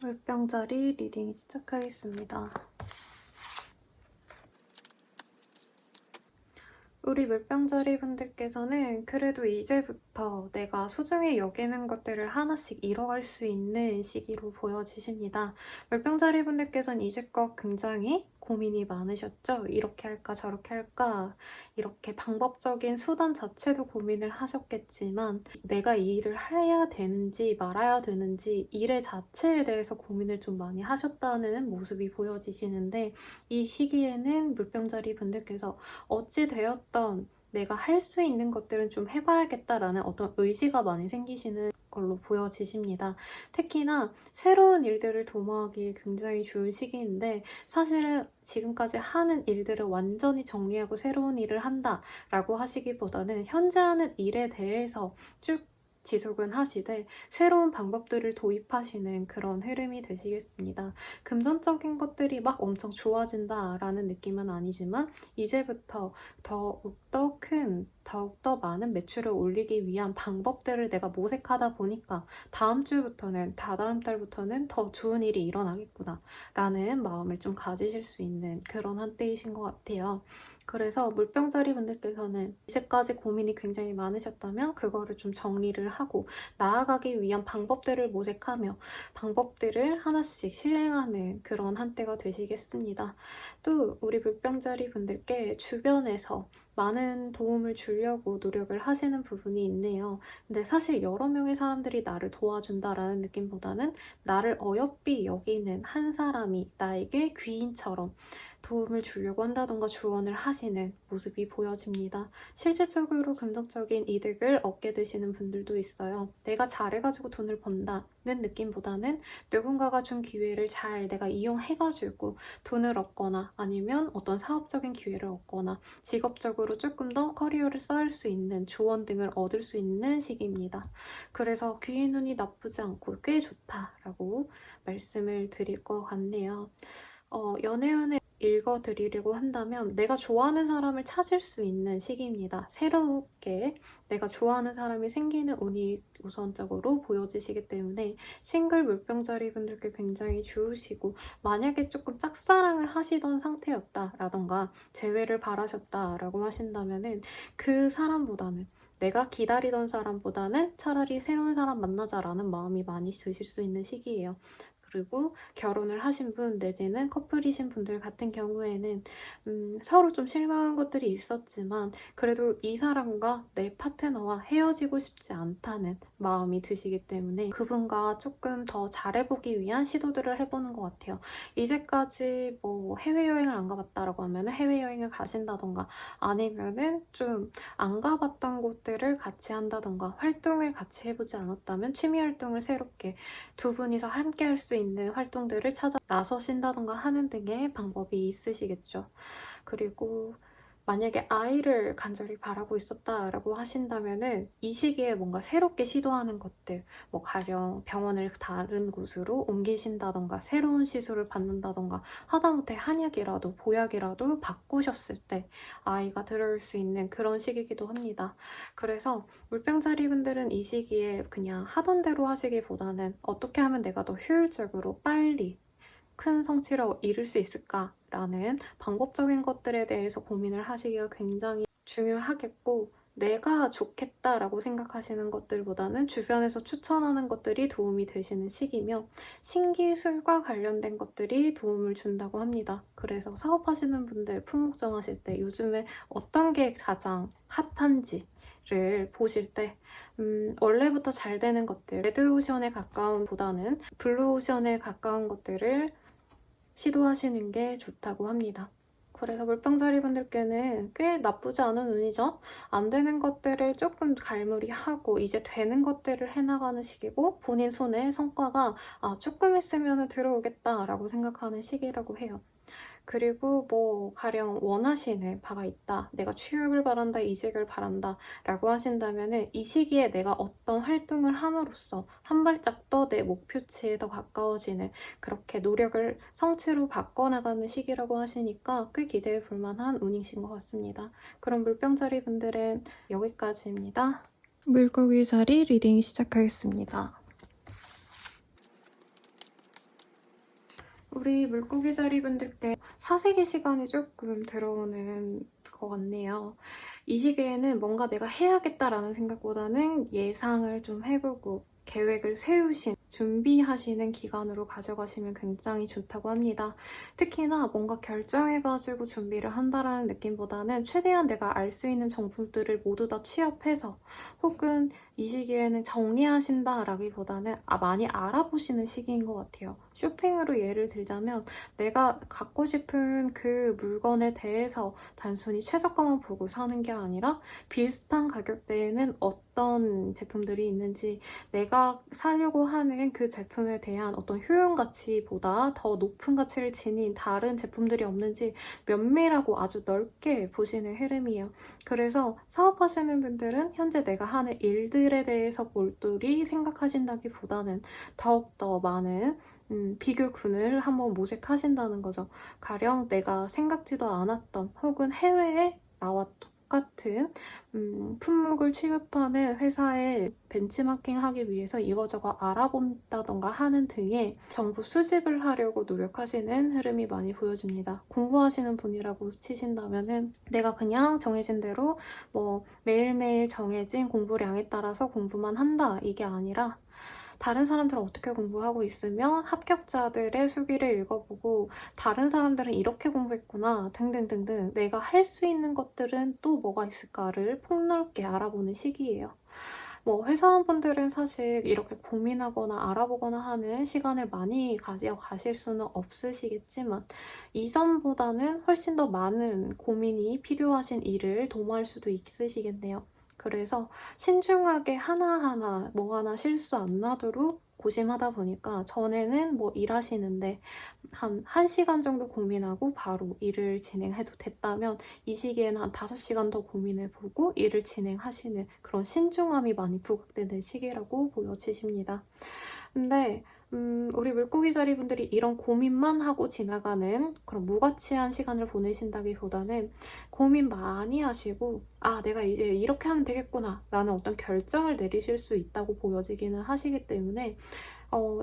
물병자리 리딩 시작하겠습니다. 우리 물병자리 분들께서는 그래도 이제부터 내가 소중히 여기는 것들을 하나씩 잃어갈 수 있는 시기로 보여지십니다. 물병자리 분들께서는 이제껏 굉장히 고민이 많으셨죠? 이렇게 할까 저렇게 할까 이렇게 방법적인 수단 자체도 고민을 하셨겠지만 내가 이 일을 해야 되는지 말아야 되는지 일의 자체에 대해서 고민을 좀 많이 하셨다는 모습이 보여지시는데 이 시기에는 물병자리 분들께서 어찌 되었던 내가 할 수 있는 것들은 좀 해봐야겠다라는 어떤 의지가 많이 생기시는 걸로 보여지십니다. 특히나 새로운 일들을 도모하기 굉장히 좋은 시기인데 사실은 지금까지 하는 일들을 완전히 정리하고 새로운 일을 한다라고 하시기보다는 현재 하는 일에 대해서 쭉 지속은 하시되 새로운 방법들을 도입하시는 그런 흐름이 되시겠습니다. 금전적인 것들이 막 엄청 좋아진다라는 느낌은 아니지만 이제부터 더욱더 큰, 더욱더 많은 매출을 올리기 위한 방법들을 내가 모색하다 보니까 다음 주부터는, 다다음 달부터는 더 좋은 일이 일어나겠구나 라는 마음을 좀 가지실 수 있는 그런 한때이신 것 같아요. 그래서 물병자리 분들께서는 이제까지 고민이 굉장히 많으셨다면 그거를 좀 정리를 하고 나아가기 위한 방법들을 모색하며 방법들을 하나씩 실행하는 그런 한때가 되시겠습니다. 또 우리 물병자리 분들께 주변에서 많은 도움을 주려고 노력을 하시는 부분이 있네요. 근데 사실 여러 명의 사람들이 나를 도와준다라는 느낌보다는 나를 어여삐 여기는 한 사람이 나에게 귀인처럼 도움을 주려고 한다던가 조언을 하시는 모습이 보여집니다. 실질적으로 금전적인 이득을 얻게 되시는 분들도 있어요. 내가 잘해가지고 돈을 번다는 느낌보다는 누군가가 준 기회를 잘 내가 이용해가지고 돈을 얻거나 아니면 어떤 사업적인 기회를 얻거나 직업적으로 조금 더 커리어를 쌓을 수 있는 조언 등을 얻을 수 있는 시기입니다. 그래서 귀인 운이 나쁘지 않고 꽤 좋다라고 말씀을 드릴 것 같네요. 연애운을 읽어드리려고 한다면 내가 좋아하는 사람을 찾을 수 있는 시기입니다. 새롭게 내가 좋아하는 사람이 생기는 운이 우선적으로 보여지시기 때문에 싱글 물병자리 분들께 굉장히 좋으시고 만약에 조금 짝사랑을 하시던 상태였다라던가 재회를 바라셨다라고 하신다면은 그 사람보다는 내가 기다리던 사람보다는 차라리 새로운 사람 만나자라는 마음이 많이 드실 수 있는 시기예요. 그리고 결혼을 하신 분 내지는 커플이신 분들 같은 경우에는 서로 좀 실망한 것들이 있었지만 그래도 이 사람과 내 파트너와 헤어지고 싶지 않다는 마음이 드시기 때문에 그분과 조금 더 잘해보기 위한 시도들을 해보는 것 같아요. 이제까지 뭐 해외여행을 안 가봤다라고 하면 해외여행을 가신다던가 아니면은 좀 안 가봤던 곳들을 같이 한다던가 활동을 같이 해보지 않았다면 취미 활동을 새롭게 두 분이서 함께 할 수 있는 활동들을 찾아 나서신다던가 하는 등의 방법이 있으시겠죠. 그리고 만약에 아이를 간절히 바라고 있었다라고 하신다면은 이 시기에 뭔가 새롭게 시도하는 것들, 뭐 가령 병원을 다른 곳으로 옮기신다던가 새로운 시술을 받는다던가 하다못해 한약이라도 보약이라도 바꾸셨을 때 아이가 들어올 수 있는 그런 시기이기도 합니다. 그래서 물병자리 분들은 이 시기에 그냥 하던 대로 하시기보다는 어떻게 하면 내가 더 효율적으로 빨리 큰 성취를 이룰 수 있을까라는 방법적인 것들에 대해서 고민을 하시기가 굉장히 중요하겠고 내가 좋겠다라고 생각하시는 것들보다는 주변에서 추천하는 것들이 도움이 되시는 시기며 신기술과 관련된 것들이 도움을 준다고 합니다. 그래서 사업하시는 분들 품목 정하실 때 요즘에 어떤 게 가장 핫한지 를 보실 때 원래부터 잘 되는 것들 레드오션에 가까운 보다는 블루오션에 가까운 것들을 시도하시는 게 좋다고 합니다. 그래서 물병자리 분들께는 꽤 나쁘지 않은 운이죠. 안 되는 것들을 조금 갈무리하고 이제 되는 것들을 해나가는 시기고 본인 손에 성과가 조금 있으면 들어오겠다라고 생각하는 시기라고 해요. 그리고 뭐 가령 원하시는 바가 있다. 내가 취업을 바란다, 이직을 바란다 라고 하신다면 이 시기에 내가 어떤 활동을 함으로써 한 발짝 더 내 목표치에 더 가까워지는 그렇게 노력을 성취로 바꿔나가는 시기라고 하시니까 꽤 기대해 볼 만한 운이신 것 같습니다. 그럼 물병자리 분들은 여기까지입니다. 물고기 자리 리딩 시작하겠습니다. 우리 물고기 자리분들께 사색의 시간이 조금 들어오는 것 같네요. 이 시기에는 뭔가 내가 해야겠다라는 생각보다는 예상을 좀 해보고 계획을 세우신, 준비하시는 기간으로 가져가시면 굉장히 좋다고 합니다. 특히나 뭔가 결정해가지고 준비를 한다라는 느낌보다는 최대한 내가 알 수 있는 정보들을 모두 다 취합해서 혹은 이 시기에는 정리하신다라기보다는 많이 알아보시는 시기인 것 같아요. 쇼핑으로 예를 들자면 내가 갖고 싶은 그 물건에 대해서 단순히 최저가만 보고 사는 게 아니라 비슷한 가격대에는 어떤 제품들이 있는지, 내가 사려고 하는 그 제품에 대한 어떤 효용 가치보다 더 높은 가치를 지닌 다른 제품들이 없는지 면밀하고 아주 넓게 보시는 흐름이에요. 그래서 사업하시는 분들은 현재 내가 하는 일들에 대해서 몰두리 생각하신다기보다는 더욱더 많은 비교군을 한번 모색하신다는 거죠. 가령 내가 생각지도 않았던 혹은 해외에 나와 똑같은 품목을 취급하는 회사에 벤치마킹하기 위해서 이거저거 알아본다던가 하는 등의 정보 수집을 하려고 노력하시는 흐름이 많이 보여집니다. 공부하시는 분이라고 치신다면은 내가 그냥 정해진 대로 뭐 매일매일 정해진 공부량에 따라서 공부만 한다, 이게 아니라 다른 사람들은 어떻게 공부하고 있으면 합격자들의 수기를 읽어보고 다른 사람들은 이렇게 공부했구나 등등등등, 내가 할 수 있는 것들은 또 뭐가 있을까를 폭넓게 알아보는 시기예요. 뭐 회사원분들은 사실 이렇게 고민하거나 알아보거나 하는 시간을 많이 가져가실 수는 없으시겠지만 이전보다는 훨씬 더 많은 고민이 필요하신 일을 도모할 수도 있으시겠네요. 그래서 신중하게 하나하나 뭐 하나 실수 안 나도록 고심하다 보니까 전에는 뭐 일하시는데 한 1시간 정도 고민하고 바로 일을 진행해도 됐다면 이 시기에는 한 5시간 더 고민해보고 일을 진행하시는 그런 신중함이 많이 부각되는 시기라고 보여지십니다. 근데 우리 물고기 자리분들이 이런 고민만 하고 지나가는 그런 무가치한 시간을 보내신다기보다는 고민 많이 하시고 내가 이제 이렇게 하면 되겠구나 라는 어떤 결정을 내리실 수 있다고 보여지기는 하시기 때문에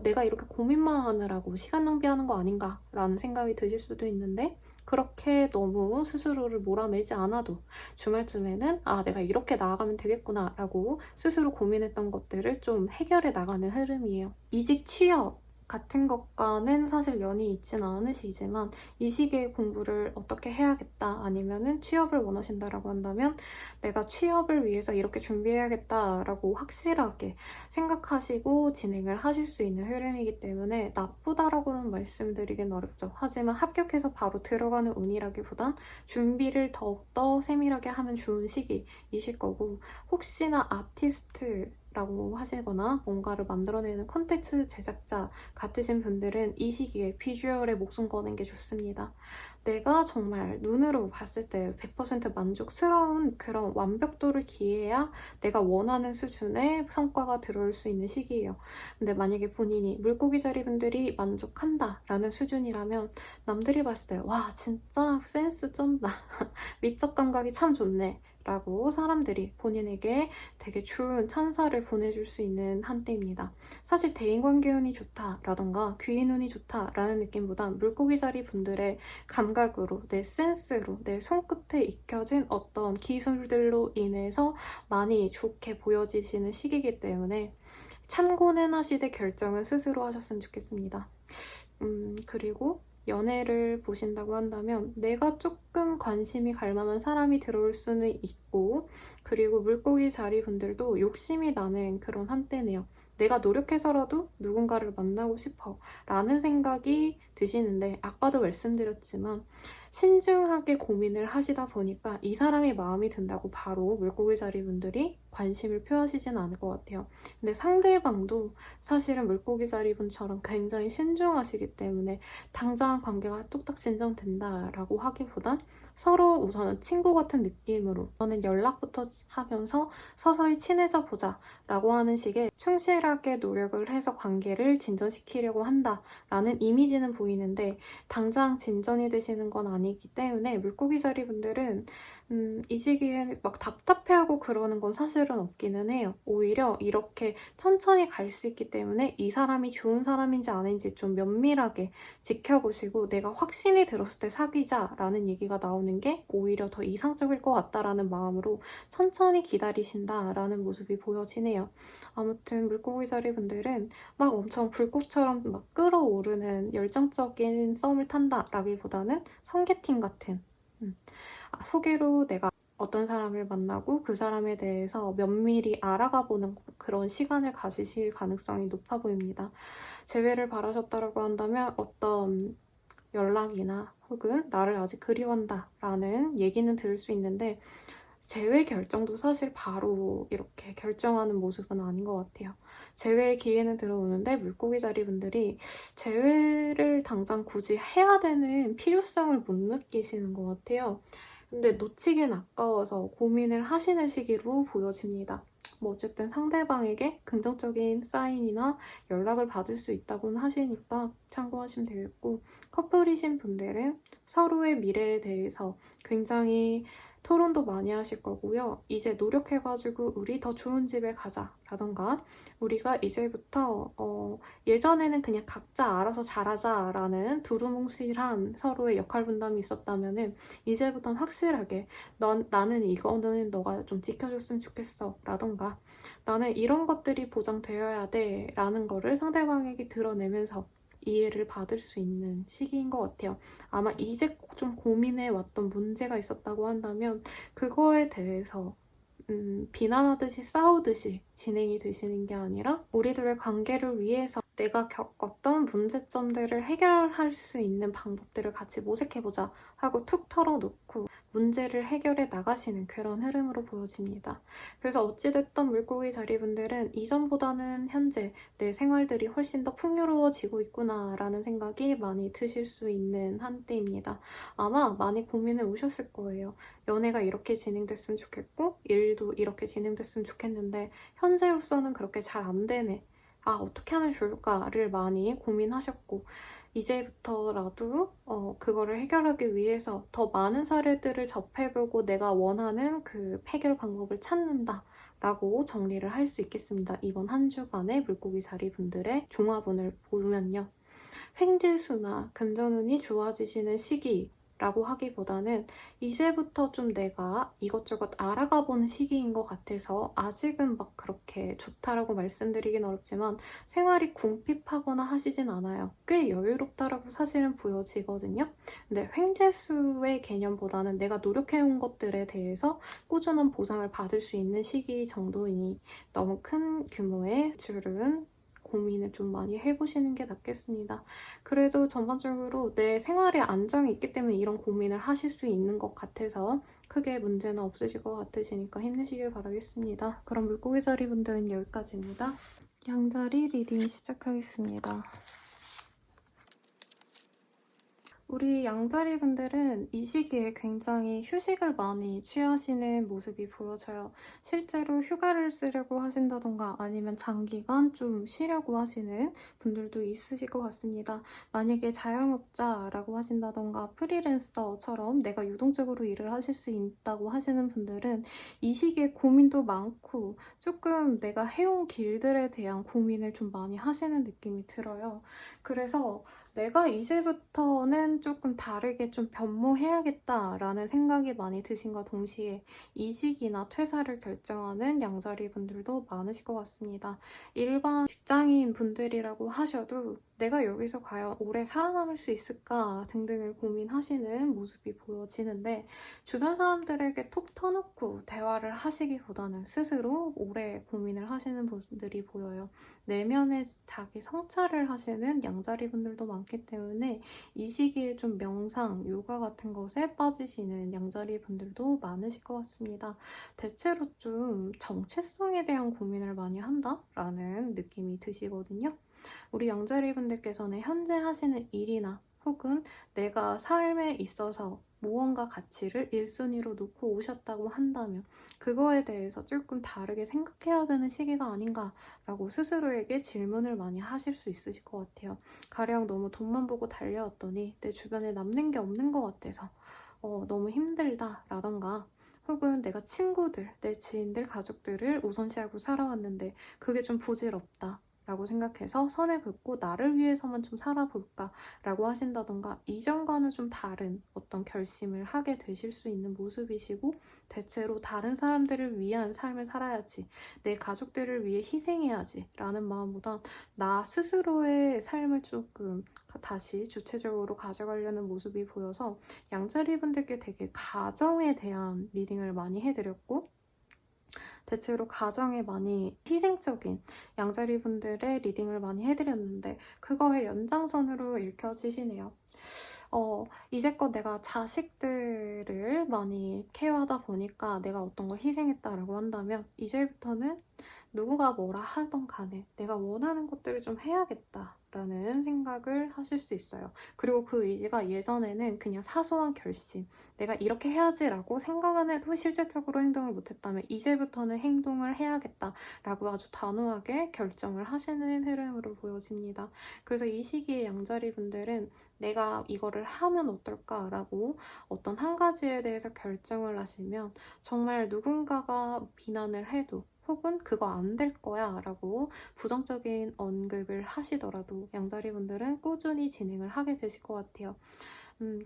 내가 이렇게 고민만 하느라고 시간 낭비하는 거 아닌가 라는 생각이 드실 수도 있는데, 그렇게 너무 스스로를 몰아매지 않아도 주말쯤에는 내가 이렇게 나아가면 되겠구나 라고 스스로 고민했던 것들을 좀 해결해 나가는 흐름이에요. 이직 취업 같은 것과는 사실 연이 있진 않으시지만 이 시기에 공부를 어떻게 해야겠다, 아니면은 취업을 원하신다라고 한다면 내가 취업을 위해서 이렇게 준비해야겠다라고 확실하게 생각하시고 진행을 하실 수 있는 흐름이기 때문에 나쁘다라고는 말씀드리긴 어렵죠. 하지만 합격해서 바로 들어가는 운이라기보단 준비를 더욱더 세밀하게 하면 좋은 시기이실 거고, 혹시나 아티스트 라고 하시거나 뭔가를 만들어내는 콘텐츠 제작자 같으신 분들은 이 시기에 비주얼에 목숨 거는 게 좋습니다. 내가 정말 눈으로 봤을 때 100% 만족스러운 그런 완벽도를 기해야 내가 원하는 수준의 성과가 들어올 수 있는 시기예요. 근데 만약에 본인이 물고기 자리분들이 만족한다 라는 수준이라면 남들이 봤을 때 와 진짜 센스 쩐다 미적 감각이 참 좋네 라고 사람들이 본인에게 되게 좋은 찬사를 보내줄 수 있는 한때입니다. 사실 대인관계 운이 좋다라던가 귀인 운이 좋다라는 느낌보단 물고기 자리 분들의 감각으로, 내 센스로, 내 손끝에 익혀진 어떤 기술들로 인해서 많이 좋게 보여지시는 시기이기 때문에 참고는 하시되 결정은 스스로 하셨으면 좋겠습니다. 그리고 연애를 보신다고 한다면 내가 조금 관심이 갈 만한 사람이 들어올 수는 있고, 그리고 물고기 자리 분들도 욕심이 나는 그런 한때네요. 내가 노력해서라도 누군가를 만나고 싶어 라는 생각이 드시는데, 아까도 말씀드렸지만 신중하게 고민을 하시다 보니까 이 사람이 마음이 든다고 바로 물고기 자리 분들이 관심을 표하시진 않을 것 같아요. 근데 상대방도 사실은 물고기 자리 분처럼 굉장히 신중하시기 때문에 당장 관계가 뚝딱 진정된다라고 하기보단 서로 우선은 친구 같은 느낌으로 저는 연락부터 하면서 서서히 친해져 보자 라고 하는 식의 충실하게 노력을 해서 관계를 진전시키려고 한다 라는 이미지는 보이는데 당장 진전이 되시는 건 아니기 때문에 물고기 자리 분들은 이 시기에 막 답답해하고 그러는 건 사실은 없기는 해요. 오히려 이렇게 천천히 갈 수 있기 때문에 이 사람이 좋은 사람인지 아닌지 좀 면밀하게 지켜보시고 내가 확신이 들었을 때 사귀자라는 얘기가 나오는 게 오히려 더 이상적일 것 같다라는 마음으로 천천히 기다리신다라는 모습이 보여지네요. 아무튼 물고기 자리 분들은 막 엄청 불꽃처럼 막 끓어오르는 열정적인 썸을 탄다라기보다는 성게팅 같은 소개로 내가 어떤 사람을 만나고 그 사람에 대해서 면밀히 알아가보는 그런 시간을 가지실 가능성이 높아 보입니다. 재회를 바라셨다고 한다면 어떤 연락이나 혹은 나를 아직 그리워한다 라는 얘기는 들을 수 있는데 재회 결정도 사실 바로 이렇게 결정하는 모습은 아닌 것 같아요. 재회의 기회는 들어오는데 물고기 자리 분들이 재회를 당장 굳이 해야 되는 필요성을 못 느끼시는 것 같아요. 근데 놓치긴 아까워서 고민을 하시는 시기로 보여집니다. 뭐 어쨌든 상대방에게 긍정적인 사인이나 연락을 받을 수 있다고는 하시니까 참고하시면 되겠고, 커플이신 분들은 서로의 미래에 대해서 굉장히 토론도 많이 하실 거고요. 이제 노력해가지고 우리 더 좋은 집에 가자 라던가 우리가 이제부터 예전에는 그냥 각자 알아서 잘하자라는 두루뭉실한 서로의 역할 분담이 있었다면은 이제부터는 확실하게 나는 이거는 너가 좀 지켜줬으면 좋겠어 라던가 나는 이런 것들이 보장되어야 돼 라는 거를 상대방에게 드러내면서 이해를 받을 수 있는 시기인 것 같아요. 아마 이제 좀 고민해 왔던 문제가 있었다고 한다면 그거에 대해서 비난하듯이 싸우듯이 진행이 되시는 게 아니라 우리들의 관계를 위해서 내가 겪었던 문제점들을 해결할 수 있는 방법들을 같이 모색해보자 하고 툭 털어놓고 문제를 해결해 나가시는 그런 흐름으로 보여집니다. 그래서 어찌됐든 물고기 자리분들은 이전보다는 현재 내 생활들이 훨씬 더 풍요로워지고 있구나라는 생각이 많이 드실 수 있는 한때입니다. 아마 많이 고민해 오셨을 거예요. 연애가 이렇게 진행됐으면 좋겠고 일도 이렇게 진행됐으면 좋겠는데 현재로서는 그렇게 잘 안 되네. 아, 어떻게 하면 좋을까를 많이 고민하셨고 이제부터라도 그거를 해결하기 위해서 더 많은 사례들을 접해보고 내가 원하는 그 해결 방법을 찾는다 라고 정리를 할 수 있겠습니다. 이번 한 주간의 물고기 자리 분들의 종합운을 보면요. 횡재수나 금전운이 좋아지시는 시기 라고 하기보다는 이제부터 좀 내가 이것저것 알아가 보는 시기인 것 같아서 아직은 막 그렇게 좋다라고 말씀드리긴 어렵지만 생활이 궁핍하거나 하시진 않아요. 꽤 여유롭다라고 사실은 보여지거든요. 근데 횡재수의 개념보다는 내가 노력해온 것들에 대해서 꾸준한 보상을 받을 수 있는 시기 정도이니 너무 큰 규모의 줄은 고민을 좀 많이 해보시는 게 낫겠습니다. 그래도 전반적으로 내 생활에 안정이 있기 때문에 이런 고민을 하실 수 있는 것 같아서 크게 문제는 없으실 것 같으시니까 힘내시길 바라겠습니다. 그럼 물고기 자리 분들은 여기까지입니다. 양자리 리딩 시작하겠습니다. 우리 양자리 분들은 이 시기에 굉장히 휴식을 많이 취하시는 모습이 보여져요. 실제로 휴가를 쓰려고 하신다던가 아니면 장기간 좀 쉬려고 하시는 분들도 있으실 것 같습니다. 만약에 자영업자라고 하신다던가 프리랜서처럼 내가 유동적으로 일을 하실 수 있다고 하시는 분들은 이 시기에 고민도 많고 조금 내가 해온 길들에 대한 고민을 좀 많이 하시는 느낌이 들어요. 그래서 내가 이제부터는 조금 다르게 좀 변모해야겠다라는 생각이 많이 드신과 동시에 이직이나 퇴사를 결정하는 양자리 분들도 많으실 것 같습니다. 일반 직장인 분들이라고 하셔도 내가 여기서 과연 오래 살아남을 수 있을까 등등을 고민하시는 모습이 보여지는데 주변 사람들에게 톡 터놓고 대화를 하시기보다는 스스로 오래 고민을 하시는 분들이 보여요. 내면에 자기 성찰을 하시는 양자리 분들도 많기 때문에 이 시기에 좀 명상, 요가 같은 것에 빠지시는 양자리 분들도 많으실 것 같습니다. 대체로 좀 정체성에 대한 고민을 많이 한다라는 느낌이 드시거든요. 우리 양자리 분들께서는 현재 하시는 일이나 혹은 내가 삶에 있어서 무언가 가치를 1순위로 놓고 오셨다고 한다면 그거에 대해서 조금 다르게 생각해야 되는 시기가 아닌가라고 스스로에게 질문을 많이 하실 수 있으실 것 같아요. 가령 너무 돈만 보고 달려왔더니 내 주변에 남는 게 없는 것 같아서 너무 힘들다라던가, 혹은 내가 친구들, 내 지인들, 가족들을 우선시하고 살아왔는데 그게 좀 부질없다 라고 생각해서 선을 긋고 나를 위해서만 좀 살아볼까 라고 하신다던가, 이전과는 좀 다른 어떤 결심을 하게 되실 수 있는 모습이시고, 대체로 다른 사람들을 위한 삶을 살아야지, 내 가족들을 위해 희생해야지 라는 마음보다 나 스스로의 삶을 조금 다시 주체적으로 가져가려는 모습이 보여서 양자리 분들께 되게 가정에 대한 리딩을 많이 해드렸고, 대체로 가정에 많이 희생적인 양자리 분들의 리딩을 많이 해드렸는데 그거의 연장선으로 읽혀지시네요. 이제껏 내가 자식들을 많이 케어하다 보니까 내가 어떤 걸 희생했다라고 한다면, 이제부터는 누구가 뭐라 하던 간에 내가 원하는 것들을 좀 해야겠다라는 생각을 하실 수 있어요. 그리고 그 의지가 예전에는 그냥 사소한 결심, 내가 이렇게 해야지라고 생각은 해도 실질적으로 행동을 못했다면 이제부터는 행동을 해야겠다라고 아주 단호하게 결정을 하시는 흐름으로 보여집니다. 그래서 이 시기에 양자리 분들은 내가 이거를 하면 어떨까라고 어떤 한 가지에 대해서 결정을 하시면, 정말 누군가가 비난을 해도 혹은 그거 안 될 거야 라고 부정적인 언급을 하시더라도 양자리 분들은 꾸준히 진행을 하게 되실 것 같아요.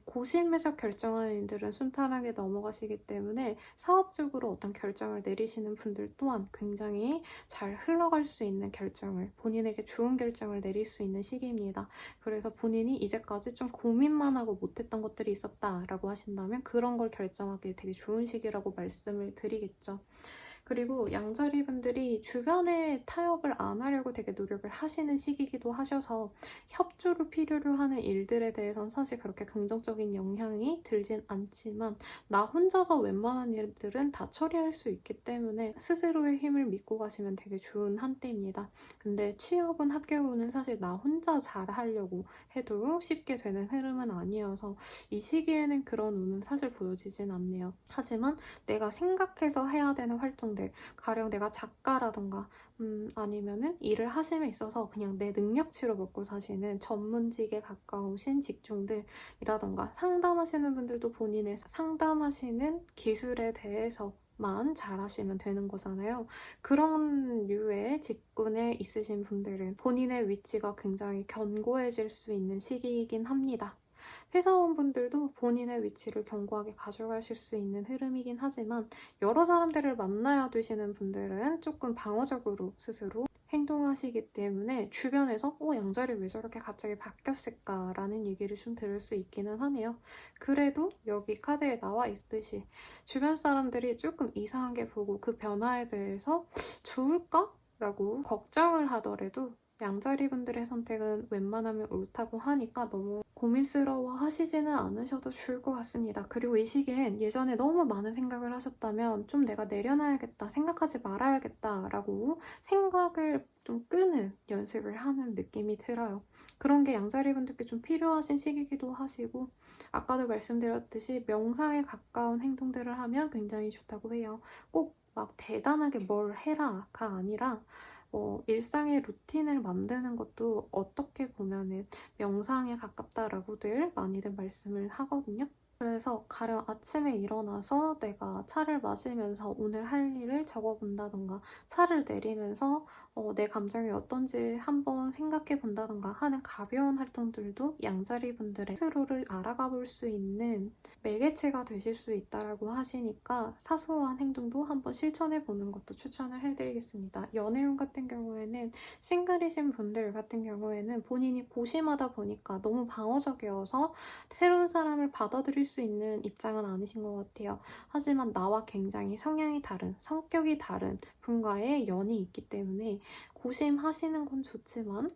고심해서 결정하는 일들은 순탄하게 넘어가시기 때문에 사업적으로 어떤 결정을 내리시는 분들 또한 굉장히 잘 흘러갈 수 있는 결정을, 본인에게 좋은 결정을 내릴 수 있는 시기입니다. 그래서 본인이 이제까지 좀 고민만 하고 못했던 것들이 있었다라고 하신다면 그런 걸 결정하기 되게 좋은 시기라고 말씀을 드리겠죠. 그리고 양자리 분들이 주변에 타협을 안 하려고 되게 노력을 하시는 시기이기도 하셔서 협조를 필요로 하는 일들에 대해선 사실 그렇게 긍정적인 영향이 들진 않지만, 나 혼자서 웬만한 일들은 다 처리할 수 있기 때문에 스스로의 힘을 믿고 가시면 되게 좋은 한때입니다. 근데 취업은 합격은 사실 나 혼자 잘 하려고 해도 쉽게 되는 흐름은 아니어서 이 시기에는 그런 운은 사실 보여지진 않네요. 하지만 내가 생각해서 해야 되는 활동들, 가령 내가 작가라던가 아니면은 일을 하심에 있어서 그냥 내 능력치로 먹고 사시는 전문직에 가까우신 직종들이라던가, 상담하시는 분들도 본인의 상담하시는 기술에 대해서만 잘하시면 되는 거잖아요. 그런 류의 직군에 있으신 분들은 본인의 위치가 굉장히 견고해질 수 있는 시기이긴 합니다. 회사원분들도 본인의 위치를 견고하게 가져가실 수 있는 흐름이긴 하지만, 여러 사람들을 만나야 되시는 분들은 조금 방어적으로 스스로 행동하시기 때문에 주변에서 양자리 왜 저렇게 갑자기 바뀌었을까라는 얘기를 좀 들을 수 있기는 하네요. 그래도 여기 카드에 나와 있듯이 주변 사람들이 조금 이상하게 보고 그 변화에 대해서 좋을까? 라고 걱정을 하더라도 양자리 분들의 선택은 웬만하면 옳다고 하니까 너무 고민스러워 하시지는 않으셔도 좋을 것 같습니다. 그리고 이 시기엔 예전에 너무 많은 생각을 하셨다면 좀 내가 내려놔야겠다, 생각하지 말아야겠다 라고 생각을 좀 끄는 연습을 하는 느낌이 들어요. 그런 게 양자리 분들께 좀 필요하신 시기이기도 하시고, 아까도 말씀드렸듯이 명상에 가까운 행동들을 하면 굉장히 좋다고 해요. 꼭 막 대단하게 뭘 해라가 아니라 일상의 루틴을 만드는 것도 어떻게 보면은 명상에 가깝다라고들 많이들 말씀을 하거든요. 그래서 가령 아침에 일어나서 내가 차를 마시면서 오늘 할 일을 적어본다던가, 차를 내리면서 내 감정이 어떤지 한번 생각해 본다던가 하는 가벼운 활동들도 양자리 분들의 스스로를 알아가 볼 수 있는 매개체가 되실 수 있다라고 하시니까 사소한 행동도 한번 실천해 보는 것도 추천을 해드리겠습니다. 연애운 같은 경우에는, 싱글이신 분들 같은 경우에는 본인이 고심하다 보니까 너무 방어적이어서 새로운 사람을 받아들일 수 있는 입장은 아니신 것 같아요. 하지만 나와 굉장히 성향이 다른, 성격이 다른 분과의 연이 있기 때문에 고심하시는 건 좋지만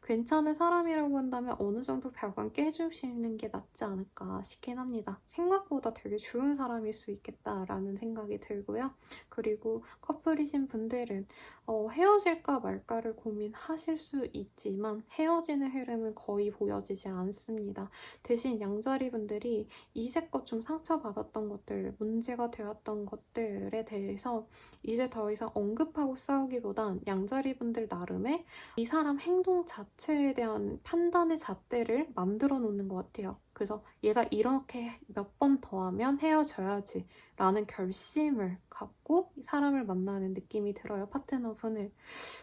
괜찮은 사람이라고 한다면 어느 정도 벽은 깨주시는 게 낫지 않을까 싶긴 합니다. 생각보다 되게 좋은 사람일 수 있겠다라는 생각이 들고요. 그리고 커플이신 분들은 헤어질까 말까를 고민하실 수 있지만 헤어지는 흐름은 거의 보여지지 않습니다. 대신 양자리 분들이 이제껏 좀 상처받았던 것들, 문제가 되었던 것들에 대해서 이제 더 이상 언급하고 싸우기보단 양자리 분들 나름의 이 사람 행동 자체에 대한 판단의 잣대를 만들어 놓는 것 같아요. 그래서 얘가 이렇게 몇 번 더 하면 헤어져야지 라는 결심을 갖고 사람을 만나는 느낌이 들어요, 파트너분을.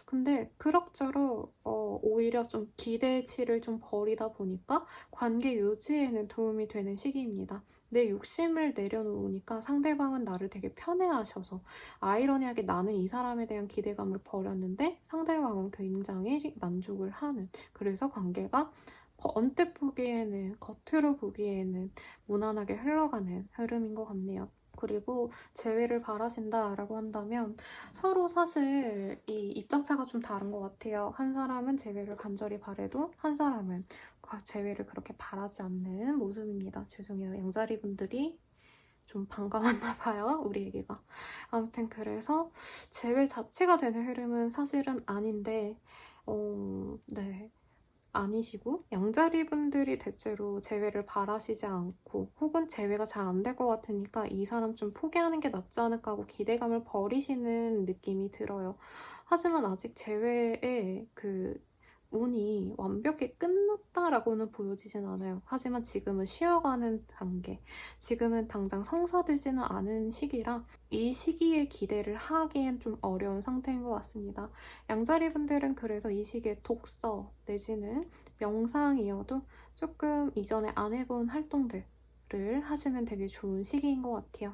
근데 그럭저럭 오히려 좀 기대치를 좀 버리다 보니까 관계 유지에는 도움이 되는 시기입니다. 내 욕심을 내려놓으니까 상대방은 나를 되게 편해하셔서 아이러니하게 나는 이 사람에 대한 기대감을 버렸는데 상대방은 굉장히 만족을 하는, 그래서 관계가 언뜻 보기에는, 겉으로 보기에는 무난하게 흘러가는 흐름인 것 같네요. 그리고 재회를 바라신다라고 한다면 서로 사실 이 입장차가 좀 다른 것 같아요. 한 사람은 재회를 간절히 바래도 한 사람은 재회를 그렇게 바라지 않는 모습입니다. 죄송해요. 양자리 분들이 좀 반가웠나 봐요, 우리 애기가. 아무튼 그래서 재회 자체가 되는 흐름은 사실은 아닌데 네. 아니시고 양자리 분들이 대체로 재회를 바라시지 않고 혹은 재회가 잘 안 될 것 같으니까 이 사람 좀 포기하는 게 낫지 않을까 하고 기대감을 버리시는 느낌이 들어요. 하지만 아직 재회의 그 운이 완벽히 끝났다라고는 보여지진 않아요. 하지만 지금은 쉬어가는 단계, 지금은 당장 성사되지는 않은 시기라 이 시기에 기대를 하기엔 좀 어려운 상태인 것 같습니다. 양자리 분들은 그래서 이 시기에 독서 내지는 명상이어도 조금 이전에 안 해본 활동들을 하시면 되게 좋은 시기인 것 같아요.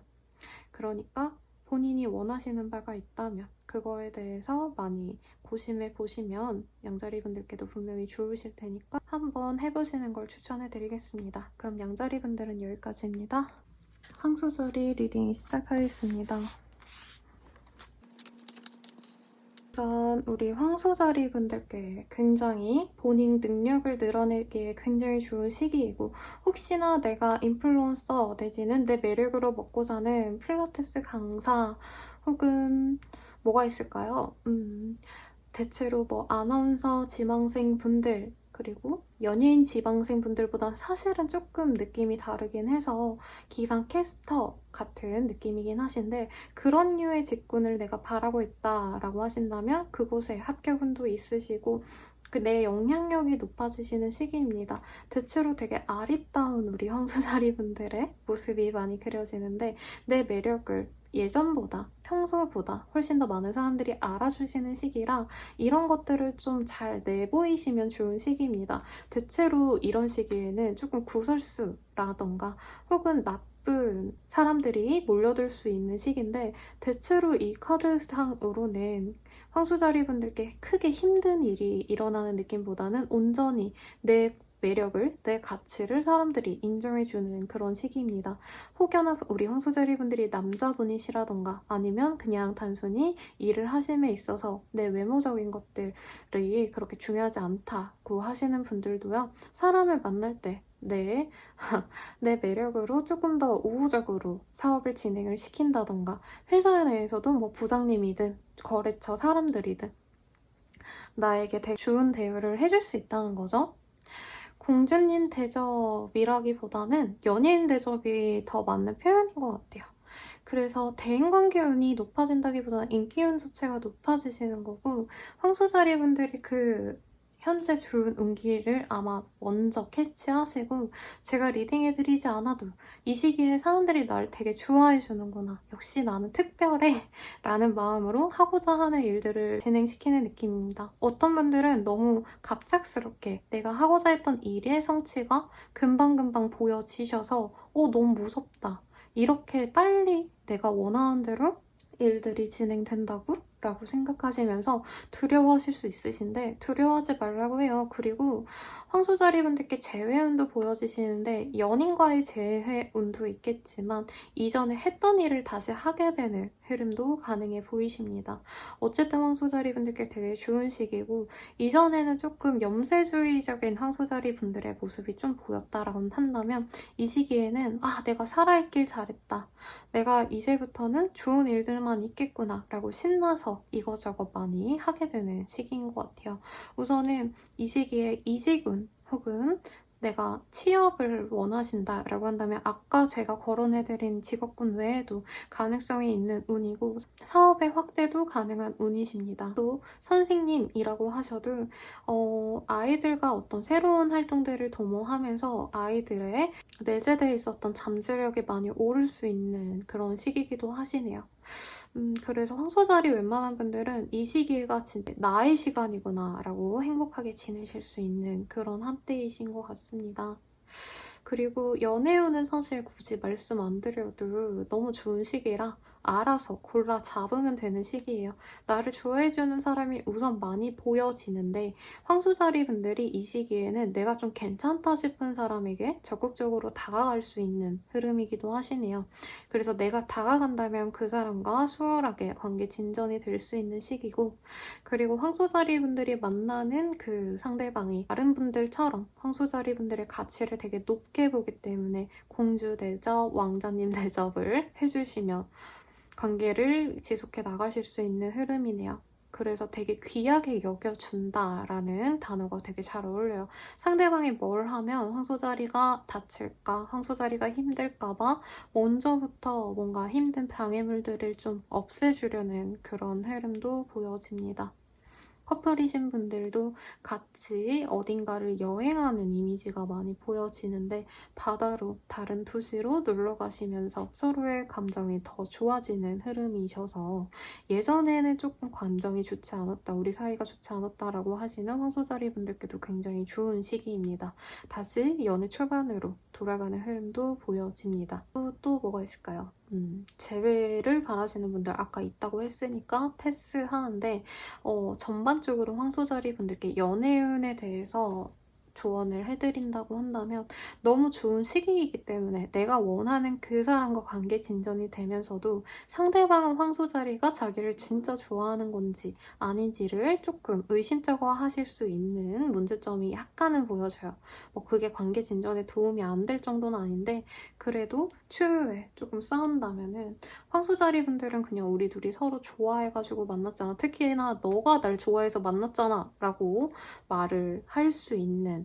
그러니까 본인이 원하시는 바가 있다면 그거에 대해서 많이 고심해 보시면 양자리 분들께도 분명히 좋으실 테니까 한번 해보시는 걸 추천해 드리겠습니다. 그럼 양자리 분들은 여기까지입니다. 황소절이 리딩 시작하겠습니다. 우선 우리 황소자리 분들께 굉장히 본인 능력을 늘어내기에 굉장히 좋은 시기이고, 혹시나 내가 인플루언서 내지는 내 매력으로 먹고 사는 필라테스 강사 혹은 뭐가 있을까요? 대체로 뭐 아나운서 지망생 분들 그리고 연예인 지망생 분들보다 사실은 조금 느낌이 다르긴 해서 기상 캐스터 같은 느낌이긴 하신데, 그런 류의 직군을 내가 바라고 있다라고 하신다면 그곳에 합격운도 있으시고 내 영향력이 높아지시는 시기입니다. 대체로 되게 아리따운 우리 황소자리 분들의 모습이 많이 그려지는데 내 매력을 예전보다, 평소보다 훨씬 더 많은 사람들이 알아주시는 시기라 이런 것들을 좀 잘 내보이시면 좋은 시기입니다. 대체로 이런 시기에는 조금 구설수라던가 혹은 나쁜 사람들이 몰려들 수 있는 시기인데, 대체로 이 카드상으로는 황소자리 분들께 크게 힘든 일이 일어나는 느낌보다는 온전히 내 매력을, 내 가치를 사람들이 인정해주는 그런 시기입니다. 혹여나 우리 황소자리 분들이 남자분이시라던가 아니면 그냥 단순히 일을 하심에 있어서 내 외모적인 것들이 그렇게 중요하지 않다고 하시는 분들도요, 사람을 만날 때 내 매력으로 조금 더 우호적으로 사업을 진행을 시킨다던가, 회사 내에서도 뭐 부장님이든 거래처 사람들이든 나에게 되게 좋은 대우를 해줄 수 있다는 거죠. 공주님 대접이라기보다는 연예인 대접이 더 맞는 표현인 것 같아요. 그래서 대인관계 운이 높아진다기보다는 인기운 자체가 높아지시는 거고, 황소자리 분들이 그 현재 좋은 운기를 아마 먼저 캐치하시고, 제가 리딩해드리지 않아도 이 시기에 사람들이 날 되게 좋아해주는구나, 역시 나는 특별해 라는 마음으로 하고자 하는 일들을 진행시키는 느낌입니다. 어떤 분들은 너무 갑작스럽게 내가 하고자 했던 일의 성취가 금방금방 보여지셔서 너무 무섭다, 이렇게 빨리 내가 원하는 대로 일들이 진행된다고 라고 생각하시면서 두려워하실 수 있으신데 두려워하지 말라고 해요. 그리고 황소자리분들께 재회운도 보여지시는데 연인과의 재회운도 있겠지만 이전에 했던 일을 다시 하게 되는 흐름도 가능해 보이십니다. 어쨌든 황소자리분들께 되게 좋은 시기고 이전에는 조금 염세주의적인 황소자리분들의 모습이 좀 보였다라고 한다면 이 시기에는 내가 살아있길 잘했다. 내가 이제부터는 좋은 일들만 있겠구나 라고 신나서 이거저거 많이 하게 되는 시기인 것 같아요. 우선은 이 시기에 이직운 혹은 내가 취업을 원하신다라고 한다면 아까 제가 거론해드린 직업군 외에도 가능성이 있는 운이고 사업의 확대도 가능한 운이십니다. 또 선생님이라고 하셔도 아이들과 어떤 새로운 활동들을 도모하면서 아이들의 내재되어 있었던 잠재력이 많이 오를 수 있는 그런 시기이기도 하시네요. 그래서 황소자리 웬만한 분들은 이 시기가 진짜 나의 시간이구나 라고 행복하게 지내실 수 있는 그런 한때이신 것 같습니다. 그리고 연애운은 사실 굳이 말씀 안 드려도 너무 좋은 시기라 알아서 골라 잡으면 되는 시기예요. 나를 좋아해주는 사람이 우선 많이 보여지는데 황소자리 분들이 이 시기에는 내가 좀 괜찮다 싶은 사람에게 적극적으로 다가갈 수 있는 흐름이기도 하시네요. 그래서 내가 다가간다면 그 사람과 수월하게 관계 진전이 될 수 있는 시기고 그리고 황소자리 분들이 만나는 그 상대방이 다른 분들처럼 황소자리 분들의 가치를 되게 높게 보기 때문에 공주 대접, 왕자님 대접을 해주시며 관계를 지속해 나가실 수 있는 흐름이네요. 그래서 되게 귀하게 여겨준다라는 단어가 되게 잘 어울려요. 상대방이 뭘 하면 황소자리가 다칠까, 황소자리가 힘들까봐 먼저부터 뭔가 힘든 방해물들을 좀 없애주려는 그런 흐름도 보여집니다. 커플이신 분들도 같이 어딘가를 여행하는 이미지가 많이 보여지는데 바다로 다른 도시로 놀러 가시면서 서로의 감정이 더 좋아지는 흐름이셔서 예전에는 조금 감정이 좋지 않았다, 우리 사이가 좋지 않았다라고 하시는 황소자리 분들께도 굉장히 좋은 시기입니다. 다시 연애 초반으로 돌아가는 흐름도 보여집니다. 또 뭐가 있을까요? 재회를 바라시는 분들 아까 있다고 했으니까 패스하는데 전반적으로 황소자리 분들께 연애운에 대해서 조언을 해드린다고 한다면 너무 좋은 시기이기 때문에 내가 원하는 그 사람과 관계 진전이 되면서도 상대방은 황소자리가 자기를 진짜 좋아하는 건지 아닌지를 조금 의심쩍어 하실 수 있는 문제점이 약간은 보여져요. 그게 관계 진전에 도움이 안 될 정도는 아닌데 그래도 추후에 조금 싸운다면은 황소자리 분들은 그냥 우리 둘이 서로 좋아해가지고 만났잖아. 특히나 너가 날 좋아해서 만났잖아 라고 말을 할 수 있는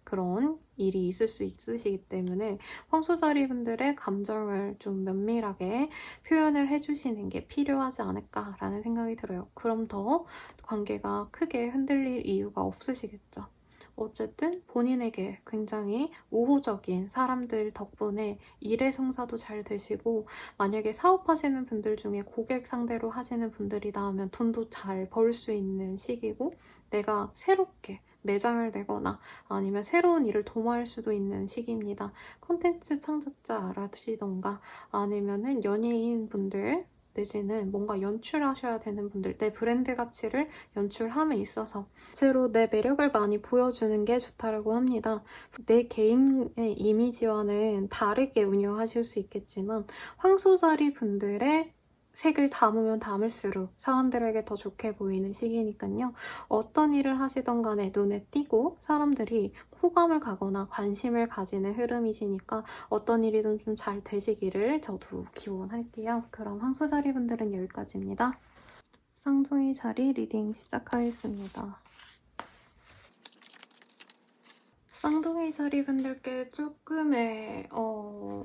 그런 일이 있을 수 있으시기 때문에 황소자리 분들의 감정을 좀 면밀하게 표현을 해주시는 게 필요하지 않을까라는 생각이 들어요. 그럼 더 관계가 크게 흔들릴 이유가 없으시겠죠. 어쨌든 본인에게 굉장히 우호적인 사람들 덕분에 일의 성사도 잘 되시고 만약에 사업하시는 분들 중에 고객 상대로 하시는 분들이다 하면 돈도 잘 벌 수 있는 시기고 내가 새롭게 매장을 내거나 아니면 새로운 일을 도모할 수도 있는 시기입니다. 콘텐츠 창작자라시던가 아니면은 연예인 분들 내지는 뭔가 연출하셔야 되는 분들, 내 브랜드 가치를 연출함에 있어서 실제로 내 매력을 많이 보여주는 게 좋다고 합니다. 내 개인의 이미지와는 다르게 운영하실 수 있겠지만 황소자리 분들의 색을 담으면 담을수록 사람들에게 더 좋게 보이는 시기니까요. 어떤 일을 하시던 간에 눈에 띄고 사람들이 호감을 가거나 관심을 가지는 흐름이시니까 어떤 일이든 좀 잘 되시기를 저도 기원할게요. 그럼 황소자리 분들은 여기까지입니다. 쌍둥이 자리 리딩 시작하겠습니다. 쌍둥이 자리 분들께 조금의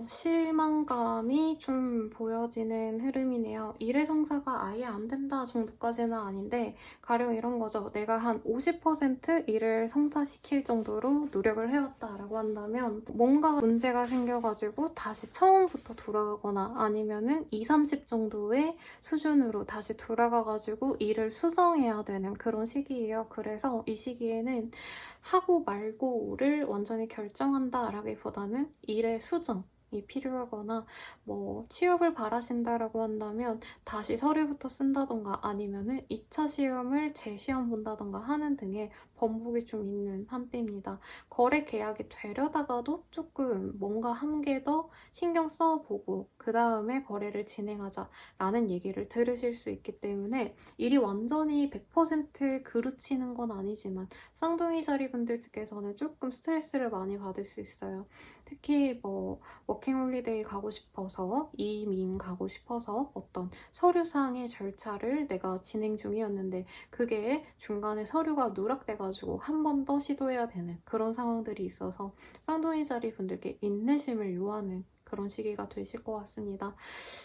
실망감이 좀 보여지는 흐름이네요. 일의 성사가 아예 안 된다 정도까지는 아닌데 가령 이런 거죠. 내가 한 50% 일을 성사시킬 정도로 노력을 해왔다라고 한다면 뭔가 문제가 생겨가지고 다시 처음부터 돌아가거나 아니면은 20, 30 정도의 수준으로 다시 돌아가가지고 일을 수정해야 되는 그런 시기예요. 그래서 이 시기에는 하고 말고를 완전히 결정한다라기보다는 일의 수정, 필요하거나 뭐 취업을 바라신다라고 한다면 다시 서류부터 쓴다던가 아니면은 2차 시험을 재시험 본다던가 하는 등의 번복이 좀 있는 한때입니다. 거래 계약이 되려다가도 조금 뭔가 한 개 더 신경 써보고 그 다음에 거래를 진행하자라는 얘기를 들으실 수 있기 때문에 일이 완전히 100% 그르치는 건 아니지만 쌍둥이 자리분들께서는 조금 스트레스를 많이 받을 수 있어요. 특히 뭐 워킹홀리데이 가고 싶어서 이민 가고 싶어서 어떤 서류상의 절차를 내가 진행 중이었는데 그게 중간에 서류가 누락돼가지고 한 번 더 시도해야 되는 그런 상황들이 있어서 쌍둥이 자리 분들께 인내심을 요하는 그런 시기가 되실 것 같습니다.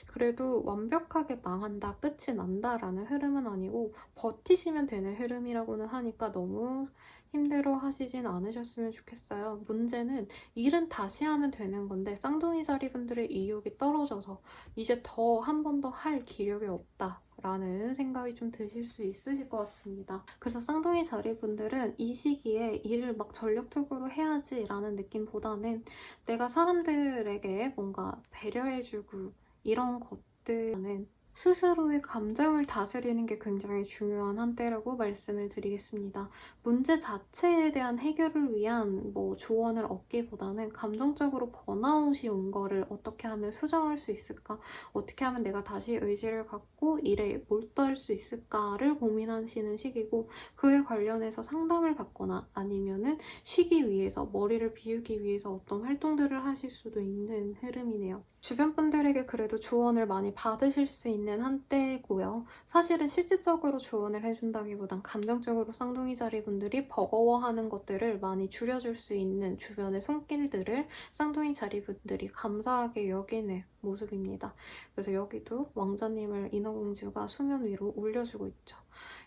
그래도 완벽하게 망한다, 끝이 난다라는 흐름은 아니고 버티시면 되는 흐름이라고는 하니까 너무 힘들어 하시진 않으셨으면 좋겠어요. 문제는 일은 다시 하면 되는 건데 쌍둥이 자리분들의 의욕이 떨어져서 이제 더 한 번 더 할 기력이 없다. 라는 생각이 좀 드실 수 있으실 것 같습니다. 그래서 쌍둥이 자리분들은 이 시기에 일을 막 전력투구로 해야지 라는 느낌보다는 내가 사람들에게 뭔가 배려해주고 이런 것들은 스스로의 감정을 다스리는 게 굉장히 중요한 한때라고 말씀을 드리겠습니다. 문제 자체에 대한 해결을 위한 뭐 조언을 얻기보다는 감정적으로 번아웃이 온 거를 어떻게 하면 수정할 수 있을까? 어떻게 하면 내가 다시 의지를 갖고 일에 몰두할 수 있을까를 고민하시는 시기고 그에 관련해서 상담을 받거나 아니면은 쉬기 위해서 머리를 비우기 위해서 어떤 활동들을 하실 수도 있는 흐름이네요. 주변 분들에게 그래도 조언을 많이 받으실 수 있는 한때고요. 사실은 실질적으로 조언을 해준다기보단 감정적으로 쌍둥이 자리 분들이 버거워하는 것들을 많이 줄여줄 수 있는 주변의 손길들을 쌍둥이 자리 분들이 감사하게 여기는 모습입니다. 그래서 여기도 왕자님을 인어공주가 수면 위로 올려주고 있죠.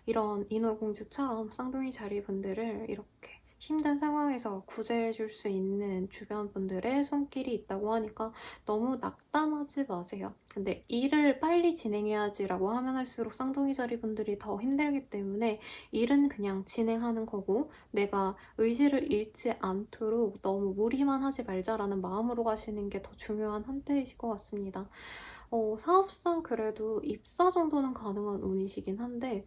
이런 인어공주처럼 쌍둥이 자리 분들을 이렇게 힘든 상황에서 구제해줄 수 있는 주변 분들의 손길이 있다고 하니까 너무 낙담하지 마세요. 근데 일을 빨리 진행해야지라고 하면 할수록 쌍둥이 자리 분들이 더 힘들기 때문에 일은 그냥 진행하는 거고 내가 의지를 잃지 않도록 너무 무리만 하지 말자라는 마음으로 가시는 게 더 중요한 한때이실 것 같습니다. 사업상 그래도 입사 정도는 가능한 운이시긴 한데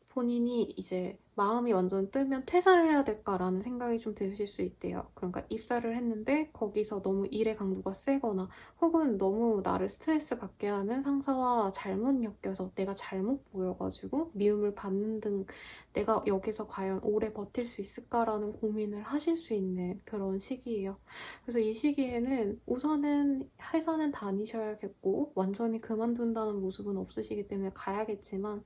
본인이 이제 마음이 완전 뜨면 퇴사를 해야 될까라는 생각이 좀 드실 수 있대요. 그러니까 입사를 했는데 거기서 너무 일의 강도가 세거나 혹은 너무 나를 스트레스 받게 하는 상사와 잘못 엮여서 내가 잘못 보여가지고 미움을 받는 등 내가 여기서 과연 오래 버틸 수 있을까라는 고민을 하실 수 있는 그런 시기예요. 그래서 이 시기에는 우선은 회사는 다니셔야겠고 완전히 그만둔다는 모습은 없으시기 때문에 가야겠지만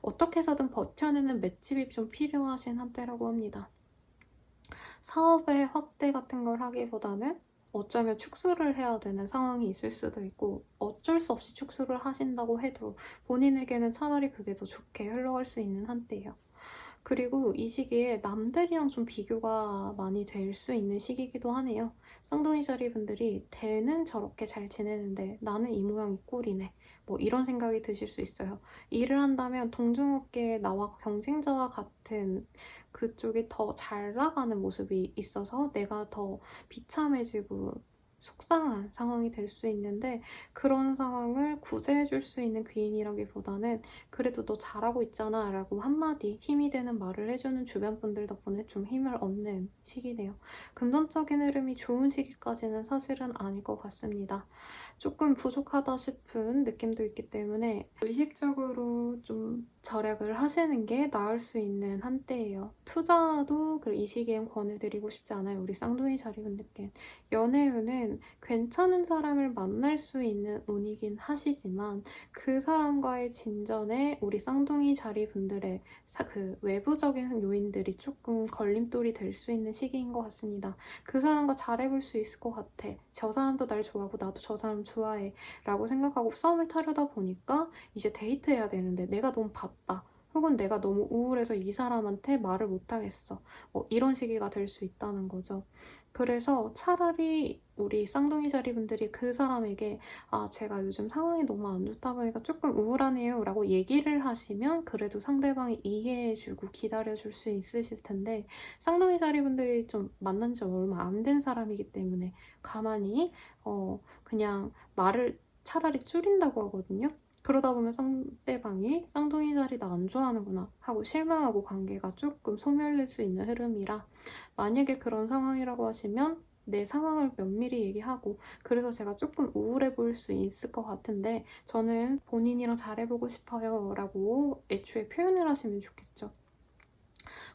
어떻게 해서든 버텨내는 맷집이 좀 필요하신 한때라고 합니다. 사업의 확대 같은 걸 하기보다는 어쩌면 축소를 해야 되는 상황이 있을 수도 있고 어쩔 수 없이 축소를 하신다고 해도 본인에게는 차라리 그게 더 좋게 흘러갈 수 있는 한때예요. 그리고 이 시기에 남들이랑 좀 비교가 많이 될 수 있는 시기이기도 하네요. 쌍둥이 자리 분들이 쟤는 저렇게 잘 지내는데 나는 이 모양 이 꼴이네. 뭐 이런 생각이 드실 수 있어요. 일을 한다면 동종업계에 나와 경쟁자와 같은 그쪽이 더 잘 나가는 모습이 있어서 내가 더 비참해지고 속상한 상황이 될 수 있는데 그런 상황을 구제해줄 수 있는 귀인이라기보다는 그래도 너 잘하고 있잖아 라고 한마디 힘이 되는 말을 해주는 주변 분들 덕분에 좀 힘을 얻는 시기네요. 금전적인 흐름이 좋은 시기까지는 사실은 아닐 것 같습니다. 조금 부족하다 싶은 느낌도 있기 때문에 의식적으로 좀 절약을 하시는 게 나을 수 있는 한때예요. 투자도 이 시기엔 권해드리고 싶지 않아요. 우리 쌍둥이 자리분들께. 연애운은 괜찮은 사람을 만날 수 있는 운이긴 하시지만 그 사람과의 진전에 우리 쌍둥이 자리분들의 그 외부적인 요인들이 조금 걸림돌이 될 수 있는 시기인 것 같습니다. 그 사람과 잘해볼 수 있을 것 같아. 저 사람도 날 좋아하고 나도 저 사람 좋아해 라고 생각하고 썸을 타려다 보니까 이제 데이트해야 되는데 내가 너무 바빠. 혹은 내가 너무 우울해서 이 사람한테 말을 못하겠어. 이런 시기가 될 수 있다는 거죠. 그래서 차라리 우리 쌍둥이 자리분들이 그 사람에게 제가 요즘 상황이 너무 안 좋다 보니까 조금 우울하네요 라고 얘기를 하시면 그래도 상대방이 이해해주고 기다려줄 수 있으실 텐데, 쌍둥이 자리분들이 좀 만난 지 얼마 안 된 사람이기 때문에 가만히 그냥 말을 차라리 줄인다고 하거든요. 그러다 보면 상대방이 쌍둥이 자리 나 안 좋아하는구나 하고 실망하고 관계가 조금 소멸될 수 있는 흐름이라, 만약에 그런 상황이라고 하시면 내 상황을 면밀히 얘기하고, 그래서 제가 조금 우울해 보일 수 있을 것 같은데 저는 본인이랑 잘해보고 싶어요 라고 애초에 표현을 하시면 좋겠죠.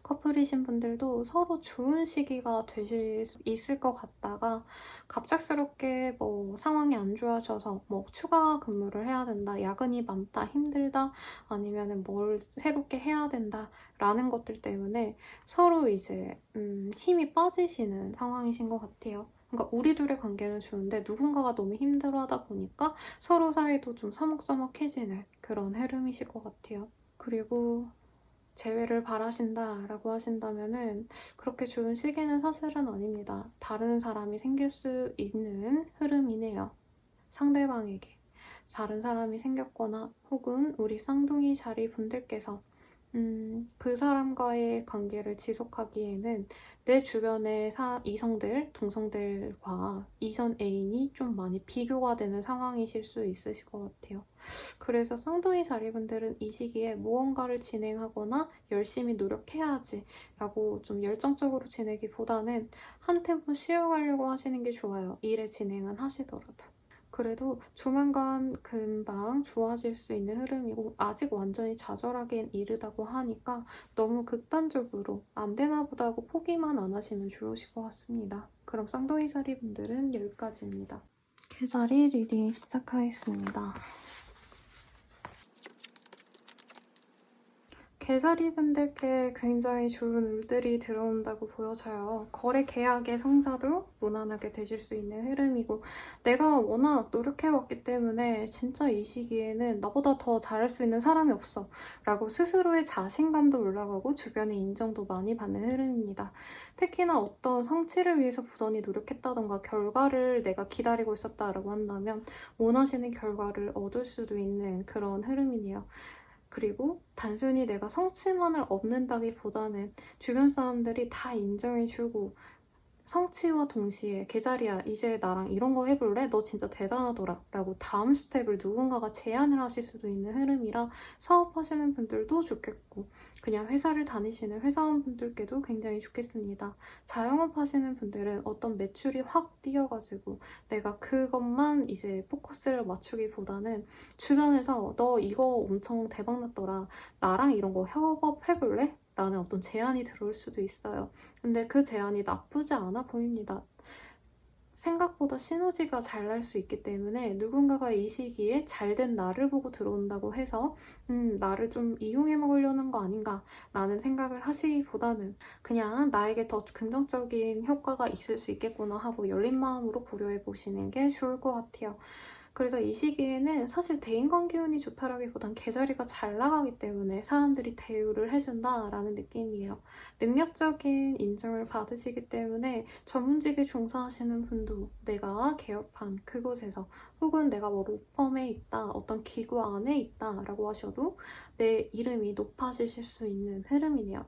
커플이신 분들도 서로 좋은 시기가 되실 수 있을 것 같다가 갑작스럽게 상황이 안 좋아져서 추가 근무를 해야 된다, 야근이 많다, 힘들다, 아니면 뭘 새롭게 해야 된다 라는 것들 때문에 서로 이제 힘이 빠지시는 상황이신 것 같아요. 그러니까 우리 둘의 관계는 좋은데 누군가가 너무 힘들어하다 보니까 서로 사이도 좀 서먹서먹해지는 그런 흐름이실 것 같아요. 그리고 재회를 바라신다라고 하신다면은 그렇게 좋은 시기는 사실은 아닙니다. 다른 사람이 생길 수 있는 흐름이네요. 상대방에게 다른 사람이 생겼거나 혹은 우리 쌍둥이 자리 분들께서 그 사람과의 관계를 지속하기에는 내 주변의 이성들, 동성들과 이전 애인이 좀 많이 비교가 되는 상황이실 수 있으실 것 같아요. 그래서 쌍둥이 자리분들은 이 시기에 무언가를 진행하거나 열심히 노력해야지 라고 좀 열정적으로 지내기보다는 한 템포 쉬어가려고 하시는 게 좋아요. 일의 진행은 하시더라도. 그래도 조만간 금방 좋아질 수 있는 흐름이고, 아직 완전히 좌절하기엔 이르다고 하니까 너무 극단적으로 안 되나 보다 하고 포기만 안 하시면 좋으실 것 같습니다. 그럼 쌍둥이 자리 분들은 여기까지입니다. 개자리 리딩 시작하겠습니다. 개자리 분들께 굉장히 좋은 울들이 들어온다고 보여져요. 거래 계약의 성사도 무난하게 되실 수 있는 흐름이고, 내가 워낙 노력해왔기 때문에 진짜 이 시기에는 나보다 더 잘할 수 있는 사람이 없어 라고 스스로의 자신감도 올라가고 주변의 인정도 많이 받는 흐름입니다. 특히나 어떤 성취를 위해서 부단히 노력했다던가 결과를 내가 기다리고 있었다라고 한다면 원하시는 결과를 얻을 수도 있는 그런 흐름이네요. 그리고 단순히 내가 성취만을 얻는다기보다는 주변 사람들이 다 인정해주고 성취와 동시에 개자리야 이제 나랑 이런 거 해볼래? 너 진짜 대단하더라 라고 다음 스텝을 누군가가 제안을 하실 수도 있는 흐름이라 사업하시는 분들도 좋겠고, 그냥 회사를 다니시는 회사원분들께도 굉장히 좋겠습니다. 자영업 하시는 분들은 어떤 매출이 확 뛰어가지고 내가 그것만 이제 포커스를 맞추기보다는 주변에서 너 이거 엄청 대박났더라, 나랑 이런 거 협업 해볼래? 라는 어떤 제안이 들어올 수도 있어요. 근데 그 제안이 나쁘지 않아 보입니다. 생각보다 시너지가 잘 날 수 있기 때문에 누군가가 이 시기에 잘된 나를 보고 들어온다고 해서 나를 좀 이용해 먹으려는 거 아닌가 라는 생각을 하시기보다는 그냥 나에게 더 긍정적인 효과가 있을 수 있겠구나 하고 열린 마음으로 고려해 보시는 게 좋을 것 같아요. 그래서 이 시기에는 사실 대인관계 운이 좋다라기보단 계자리가 잘 나가기 때문에 사람들이 대우를 해준다라는 느낌이에요. 능력적인 인정을 받으시기 때문에 전문직에 종사하시는 분도 내가 개업한 그곳에서 혹은 내가 로펌에 있다, 어떤 기구 안에 있다라고 하셔도 내 이름이 높아지실 수 있는 흐름이네요.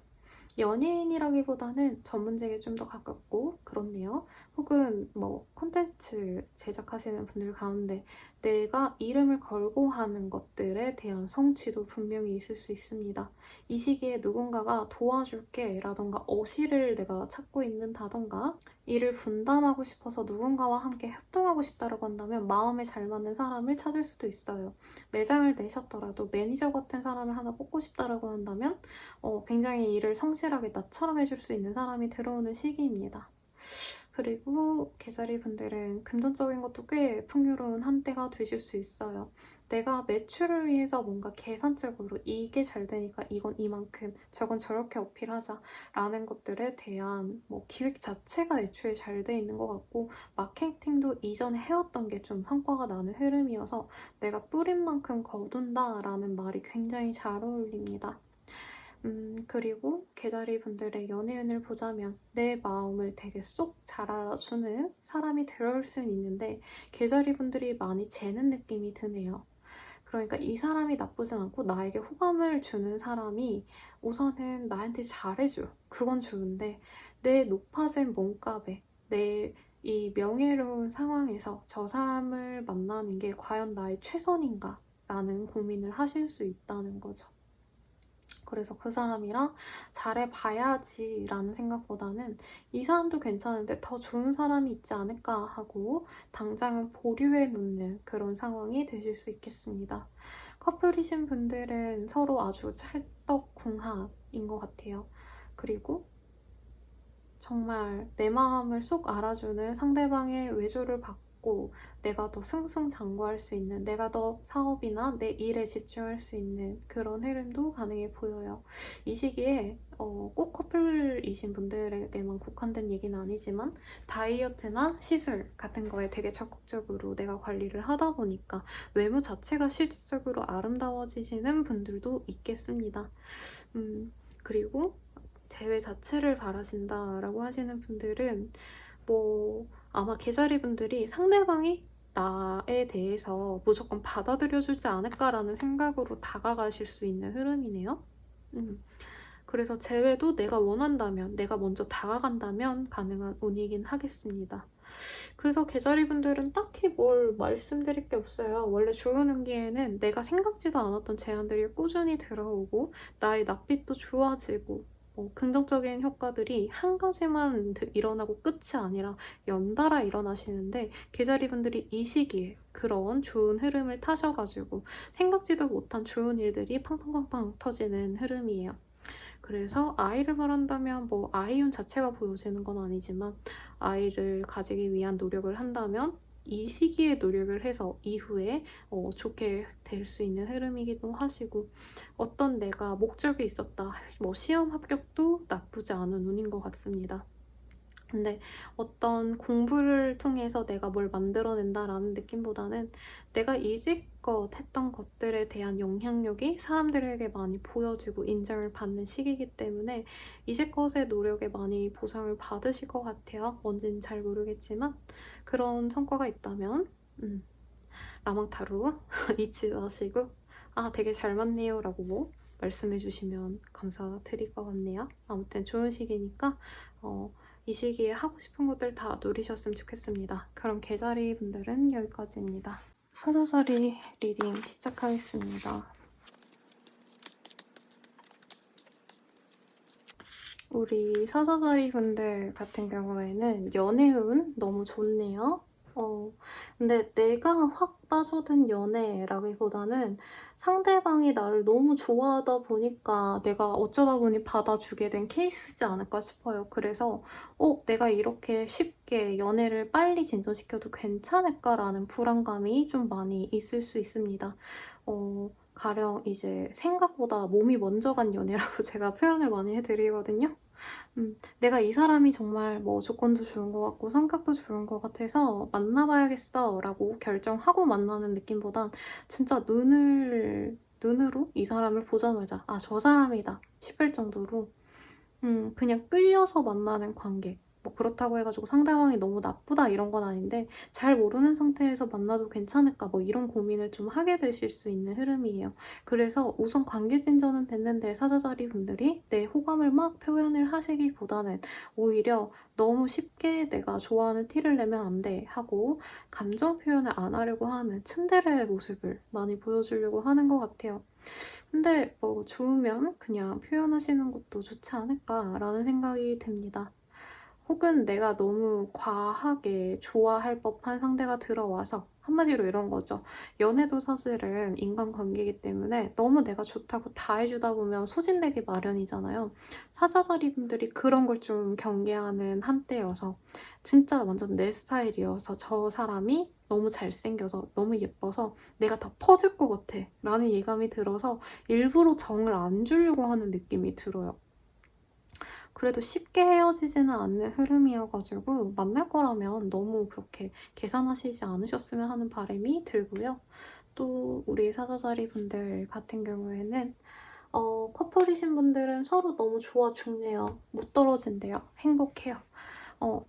연예인이라기보다는 전문직에 좀 더 가깝고 그렇네요. 혹은 콘텐츠 제작하시는 분들 가운데 내가 이름을 걸고 하는 것들에 대한 성취도 분명히 있을 수 있습니다. 이 시기에 누군가가 도와줄게 라던가 어시를 내가 찾고 있는다던가 일을 분담하고 싶어서 누군가와 함께 협동하고 싶다라고 한다면 마음에 잘 맞는 사람을 찾을 수도 있어요. 매장을 내셨더라도 매니저 같은 사람을 하나 뽑고 싶다라고 한다면 굉장히 일을 성실하게 나처럼 해줄 수 있는 사람이 들어오는 시기입니다. 그리고 개자리 분들은 금전적인 것도 꽤 풍요로운 한때가 되실 수 있어요. 내가 매출을 위해서 뭔가 계산적으로 이게 잘 되니까 이건 이만큼, 저건 저렇게 어필하자 라는 것들에 대한 기획 자체가 애초에 잘 돼 있는 것 같고, 마케팅도 이전에 해왔던 게 좀 성과가 나는 흐름이어서 내가 뿌린 만큼 거둔다 라는 말이 굉장히 잘 어울립니다. 그리고 개자리 분들의 연애운을 보자면 내 마음을 되게 쏙 잘 알아주는 사람이 들어올 수는 있는데 개자리 분들이 많이 재는 느낌이 드네요. 그러니까 이 사람이 나쁘진 않고 나에게 호감을 주는 사람이 우선은 나한테 잘해줘. 그건 좋은데 내 높아진 몸값에 내 이 명예로운 상황에서 저 사람을 만나는 게 과연 나의 최선인가? 라는 고민을 하실 수 있다는 거죠. 그래서 그 사람이랑 잘해봐야지 라는 생각보다는 이 사람도 괜찮은데 더 좋은 사람이 있지 않을까 하고 당장은 보류해 놓는 그런 상황이 되실 수 있겠습니다. 커플이신 분들은 서로 아주 찰떡궁합인 것 같아요. 그리고 정말 내 마음을 쏙 알아주는 상대방의 외조를 받고 내가 더 승승장구할 수 있는, 내가 더 사업이나 내 일에 집중할 수 있는 그런 흐름도 가능해 보여요. 이 시기에 꼭 커플이신 분들에게만 국한된 얘기는 아니지만 다이어트나 시술 같은 거에 되게 적극적으로 내가 관리를 하다 보니까 외모 자체가 실질적으로 아름다워지시는 분들도 있겠습니다. 그리고 재회 자체를 바라신다라고 하시는 분들은 뭐 아마 개자리 분들이 상대방이 나에 대해서 무조건 받아들여주지 않을까라는 생각으로 다가가실 수 있는 흐름이네요. 그래서 재회도 내가 원한다면, 내가 먼저 다가간다면 가능한 운이긴 하겠습니다. 그래서 개자리 분들은 딱히 뭘 말씀드릴 게 없어요. 원래 좋은 운기에는 내가 생각지도 않았던 제안들이 꾸준히 들어오고 나의 낯빛도 좋아지고 긍정적인 효과들이 한 가지만 일어나고 끝이 아니라 연달아 일어나시는데 개자리 분들이 이 시기에 그런 좋은 흐름을 타셔가지고 생각지도 못한 좋은 일들이 팡팡팡팡 터지는 흐름이에요. 그래서 아이를 말한다면 뭐 아이운 자체가 보여지는 건 아니지만 아이를 가지기 위한 노력을 한다면 이 시기에 노력을 해서 이후에 좋게 될 수 있는 흐름이기도 하시고 어떤 내가 목적이 있었다. 뭐 시험 합격도 나쁘지 않은 운인 것 같습니다. 근데 어떤 공부를 통해서 내가 뭘 만들어낸다라는 느낌보다는 내가 이제껏 했던 것들에 대한 영향력이 사람들에게 많이 보여지고 인정을 받는 시기이기 때문에 이제껏의 노력에 많이 보상을 받으실 것 같아요. 뭔지는 잘 모르겠지만 그런 성과가 있다면 라망타로 잊지 마시고 아 되게 잘 맞네요 라고 말씀해주시면 감사드릴 것 같네요. 아무튼 좋은 시기니까 이 시기에 하고 싶은 것들 다 누리셨으면 좋겠습니다. 그럼 개자리 분들은 여기까지입니다. 사자자리 리딩 시작하겠습니다. 우리 사자자리 분들 같은 경우에는 연애운 너무 좋네요. 근데 내가 확 빠져든 연애라기보다는 상대방이 나를 너무 좋아하다 보니까 내가 어쩌다 보니 받아주게 된 케이스지 않을까 싶어요. 그래서 내가 이렇게 쉽게 연애를 빨리 진전시켜도 괜찮을까라는 불안감이 좀 많이 있을 수 있습니다. 가령 이제 생각보다 몸이 먼저 간 연애라고 제가 표현을 많이 해드리거든요. 내가 이 사람이 정말 뭐 조건도 좋은 것 같고 성격도 좋은 것 같아서 만나봐야겠어 라고 결정하고 만나는 느낌보단 진짜 눈으로 이 사람을 보자마자 아, 저 사람이다 싶을 정도로 그냥 끌려서 만나는 관계. 뭐 그렇다고 해가지고 상대방이 너무 나쁘다 이런 건 아닌데 잘 모르는 상태에서 만나도 괜찮을까 뭐 이런 고민을 좀 하게 되실 수 있는 흐름이에요. 그래서 우선 관계 진전은 됐는데 사자자리 분들이 내 호감을 막 표현을 하시기보다는 오히려 너무 쉽게 내가 좋아하는 티를 내면 안 돼 하고 감정 표현을 안 하려고 하는 츤데레의 모습을 많이 보여주려고 하는 것 같아요. 근데 뭐 좋으면 그냥 표현하시는 것도 좋지 않을까라는 생각이 듭니다. 혹은 내가 너무 과하게 좋아할 법한 상대가 들어와서 한마디로 이런 거죠. 연애도 사실은 인간관계이기 때문에 너무 내가 좋다고 다 해주다 보면 소진되기 마련이잖아요. 사자자리 분들이 그런 걸 좀 경계하는 한때여서 진짜 완전 내 스타일이어서 저 사람이 너무 잘생겨서 너무 예뻐서 내가 다 퍼질 것 같아 라는 예감이 들어서 일부러 정을 안 주려고 하는 느낌이 들어요. 그래도 쉽게 헤어지지는 않는 흐름이어가지고 만날 거라면 너무 그렇게 계산하시지 않으셨으면 하는 바람이 들고요. 또 우리 사자자리 분들 같은 경우에는 커플이신 분들은 서로 너무 좋아 죽네요. 못 떨어진대요. 행복해요.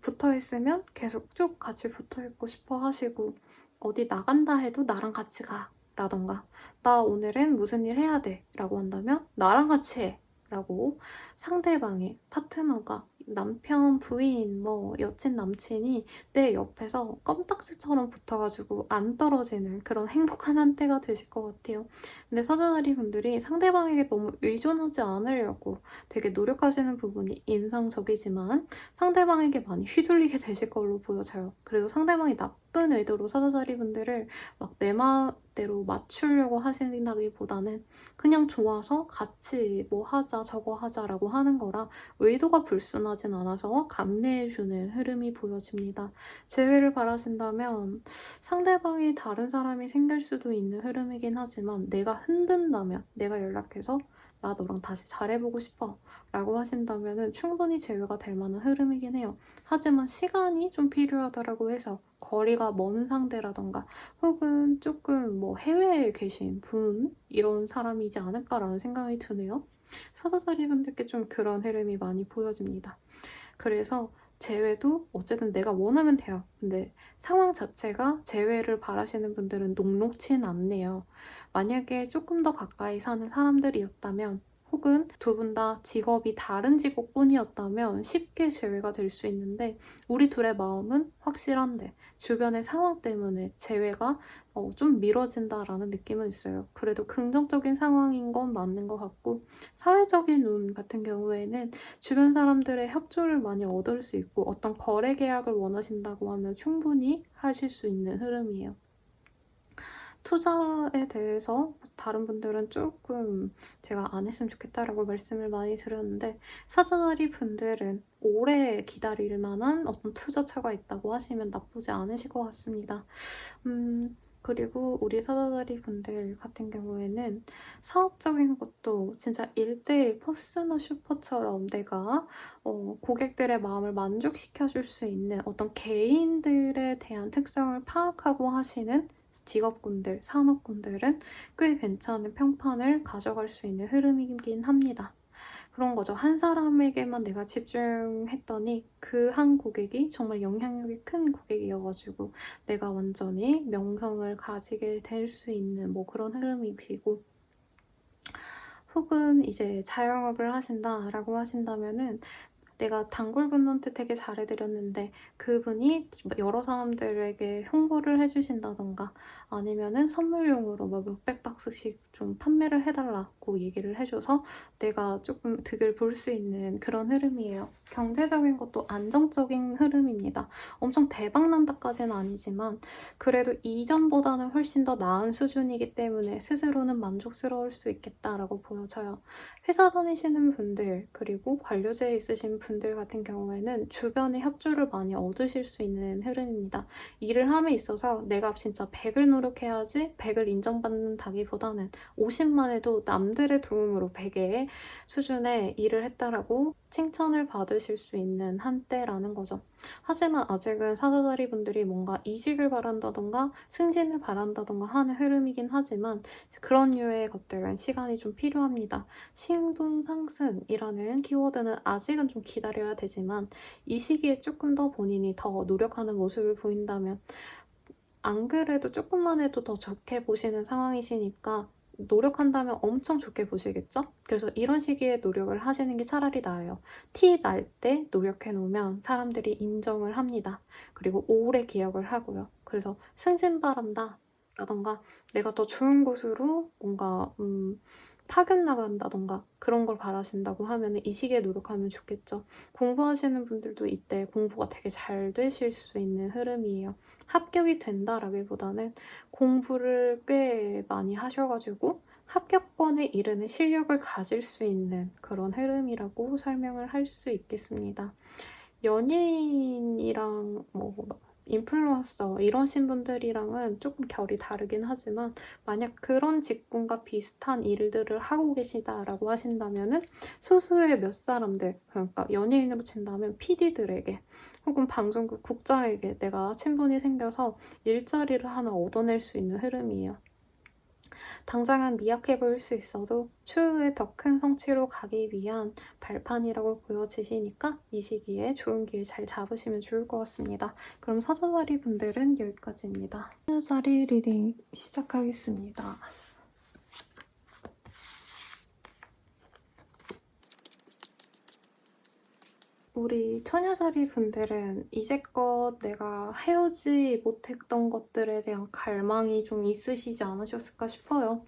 붙어있으면 계속 쭉 같이 붙어있고 싶어 하시고, 어디 나간다 해도 나랑 같이 가. 라던가, 나 오늘은 무슨 일 해야 돼. 라고 한다면, 나랑 같이 해. 라고 상대방의 파트너가 남편, 부인, 뭐 여친, 남친이 내 옆에서 껌딱지처럼 붙어가지고 안 떨어지는 그런 행복한 한때가 되실 것 같아요. 근데 사자다리 분들이 상대방에게 너무 의존하지 않으려고 되게 노력하시는 부분이 인상적이지만 상대방에게 많이 휘둘리게 되실 걸로 보여져요. 그래도 상대방이 나쁜 의도로 사자다리 분들을 막 내 마음대로 맞추려고 하신다기보다는 그냥 좋아서 같이 뭐 하자 저거 하자라고 하는 거라 의도가 불순하진 않아서 감내해주는 흐름이 보여집니다. 재회를 바라신다면 상대방이 다른 사람이 생길 수도 있는 흐름이긴 하지만 내가 흔든다면, 내가 연락해서 나 너랑 다시 잘해보고 싶어 라고 하신다면 충분히 재회가 될 만한 흐름이긴 해요. 하지만 시간이 좀 필요하다라고 해서 거리가 먼 상대라던가 혹은 조금 뭐 해외에 계신 분 이런 사람이지 않을까라는 생각이 드네요. 사자자리 분들께 좀 그런 흐름이 많이 보여집니다. 그래서 재회도 어쨌든 내가 원하면 돼요. 근데 상황 자체가 재회를 바라시는 분들은 녹록진 않네요. 만약에 조금 더 가까이 사는 사람들이었다면 혹은 두 분 다 직업이 다른 직업뿐이었다면 쉽게 재회가 될 수 있는데 우리 둘의 마음은 확실한데 주변의 상황 때문에 재회가 좀 미뤄진다라는 느낌은 있어요. 그래도 긍정적인 상황인 건 맞는 것 같고 사회적인 운 같은 경우에는 주변 사람들의 협조를 많이 얻을 수 있고 어떤 거래 계약을 원하신다고 하면 충분히 하실 수 있는 흐름이에요. 투자에 대해서 다른 분들은 조금 제가 안 했으면 좋겠다라고 말씀을 많이 드렸는데 사자자리 분들은 오래 기다릴 만한 어떤 투자처가 있다고 하시면 나쁘지 않으실 것 같습니다. 그리고 우리 사자자리 분들 같은 경우에는 사업적인 것도 진짜 1대1 퍼스널 슈퍼처럼 내가 고객들의 마음을 만족시켜줄 수 있는 어떤 개인들에 대한 특성을 파악하고 하시는 직업군들, 산업군들은 꽤 괜찮은 평판을 가져갈 수 있는 흐름이긴 합니다. 그런 거죠. 한 사람에게만 내가 집중했더니 그 한 고객이 정말 영향력이 큰 고객이어가지고 내가 완전히 명성을 가지게 될 수 있는 뭐 그런 흐름이시고 혹은 이제 자영업을 하신다라고 하신다면은 내가 단골분한테 되게 잘해드렸는데 그분이 여러 사람들에게 홍보를 해주신다던가 아니면은 선물용으로 뭐 몇백 박스씩 좀 판매를 해달라고 얘기를 해줘서 내가 조금 득을 볼 수 있는 그런 흐름이에요. 경제적인 것도 안정적인 흐름입니다. 엄청 대박난다까지는 아니지만 그래도 이전보다는 훨씬 더 나은 수준이기 때문에 스스로는 만족스러울 수 있겠다라고 보여져요. 회사 다니시는 분들 그리고 관료제에 있으신 분들 같은 경우에는 주변의 협조를 많이 얻으실 수 있는 흐름입니다. 일을 함에 있어서 내가 진짜 100을 노력해야지 100을 인정받는다기보다는 50만 해도 남들의 도움으로 100의 수준의 일을 했다라고 칭찬을 받으실 수 있는 한때라는 거죠. 하지만 아직은 사자자리 분들이 뭔가 이직을 바란다던가 승진을 바란다던가 하는 흐름이긴 하지만 그런 류의 것들은 시간이 좀 필요합니다. 신분 상승이라는 키워드는 아직은 좀 기다려야 되지만 이 시기에 조금 더 본인이 더 노력하는 모습을 보인다면 안 그래도 조금만 해도 더 좋게 보시는 상황이시니까 노력한다면 엄청 좋게 보시겠죠? 그래서 이런 시기에 노력을 하시는 게 차라리 나아요. 티 날 때 노력해 놓으면 사람들이 인정을 합니다. 그리고 오래 기억을 하고요. 그래서 승진 바란다 라던가 내가 더 좋은 곳으로 뭔가 파견 나간다던가 그런 걸 바라신다고 하면 이 시기에 노력하면 좋겠죠. 공부하시는 분들도 이때 공부가 되게 잘 되실 수 있는 흐름이에요. 합격이 된다라기보다는 공부를 꽤 많이 하셔가지고 합격권에 이르는 실력을 가질 수 있는 그런 흐름이라고 설명을 할 수 있겠습니다. 연예인이랑 뭐 인플루언서 이러신 분들이랑은 조금 결이 다르긴 하지만 만약 그런 직군과 비슷한 일들을 하고 계시다라고 하신다면은 소수의 몇 사람들 그러니까 연예인으로 친다면 PD들에게 혹은 방송국 국장에게 내가 친분이 생겨서 일자리를 하나 얻어낼 수 있는 흐름이에요. 당장은 미약해 보일 수 있어도 추후에 더 큰 성취로 가기 위한 발판이라고 보여지시니까 이 시기에 좋은 기회 잘 잡으시면 좋을 것 같습니다. 그럼 사자자리 분들은 여기까지입니다. 사자자리 리딩 시작하겠습니다. 우리 처녀자리 분들은 이제껏 내가 해오지 못했던 것들에 대한 갈망이 좀 있으시지 않으셨을까 싶어요.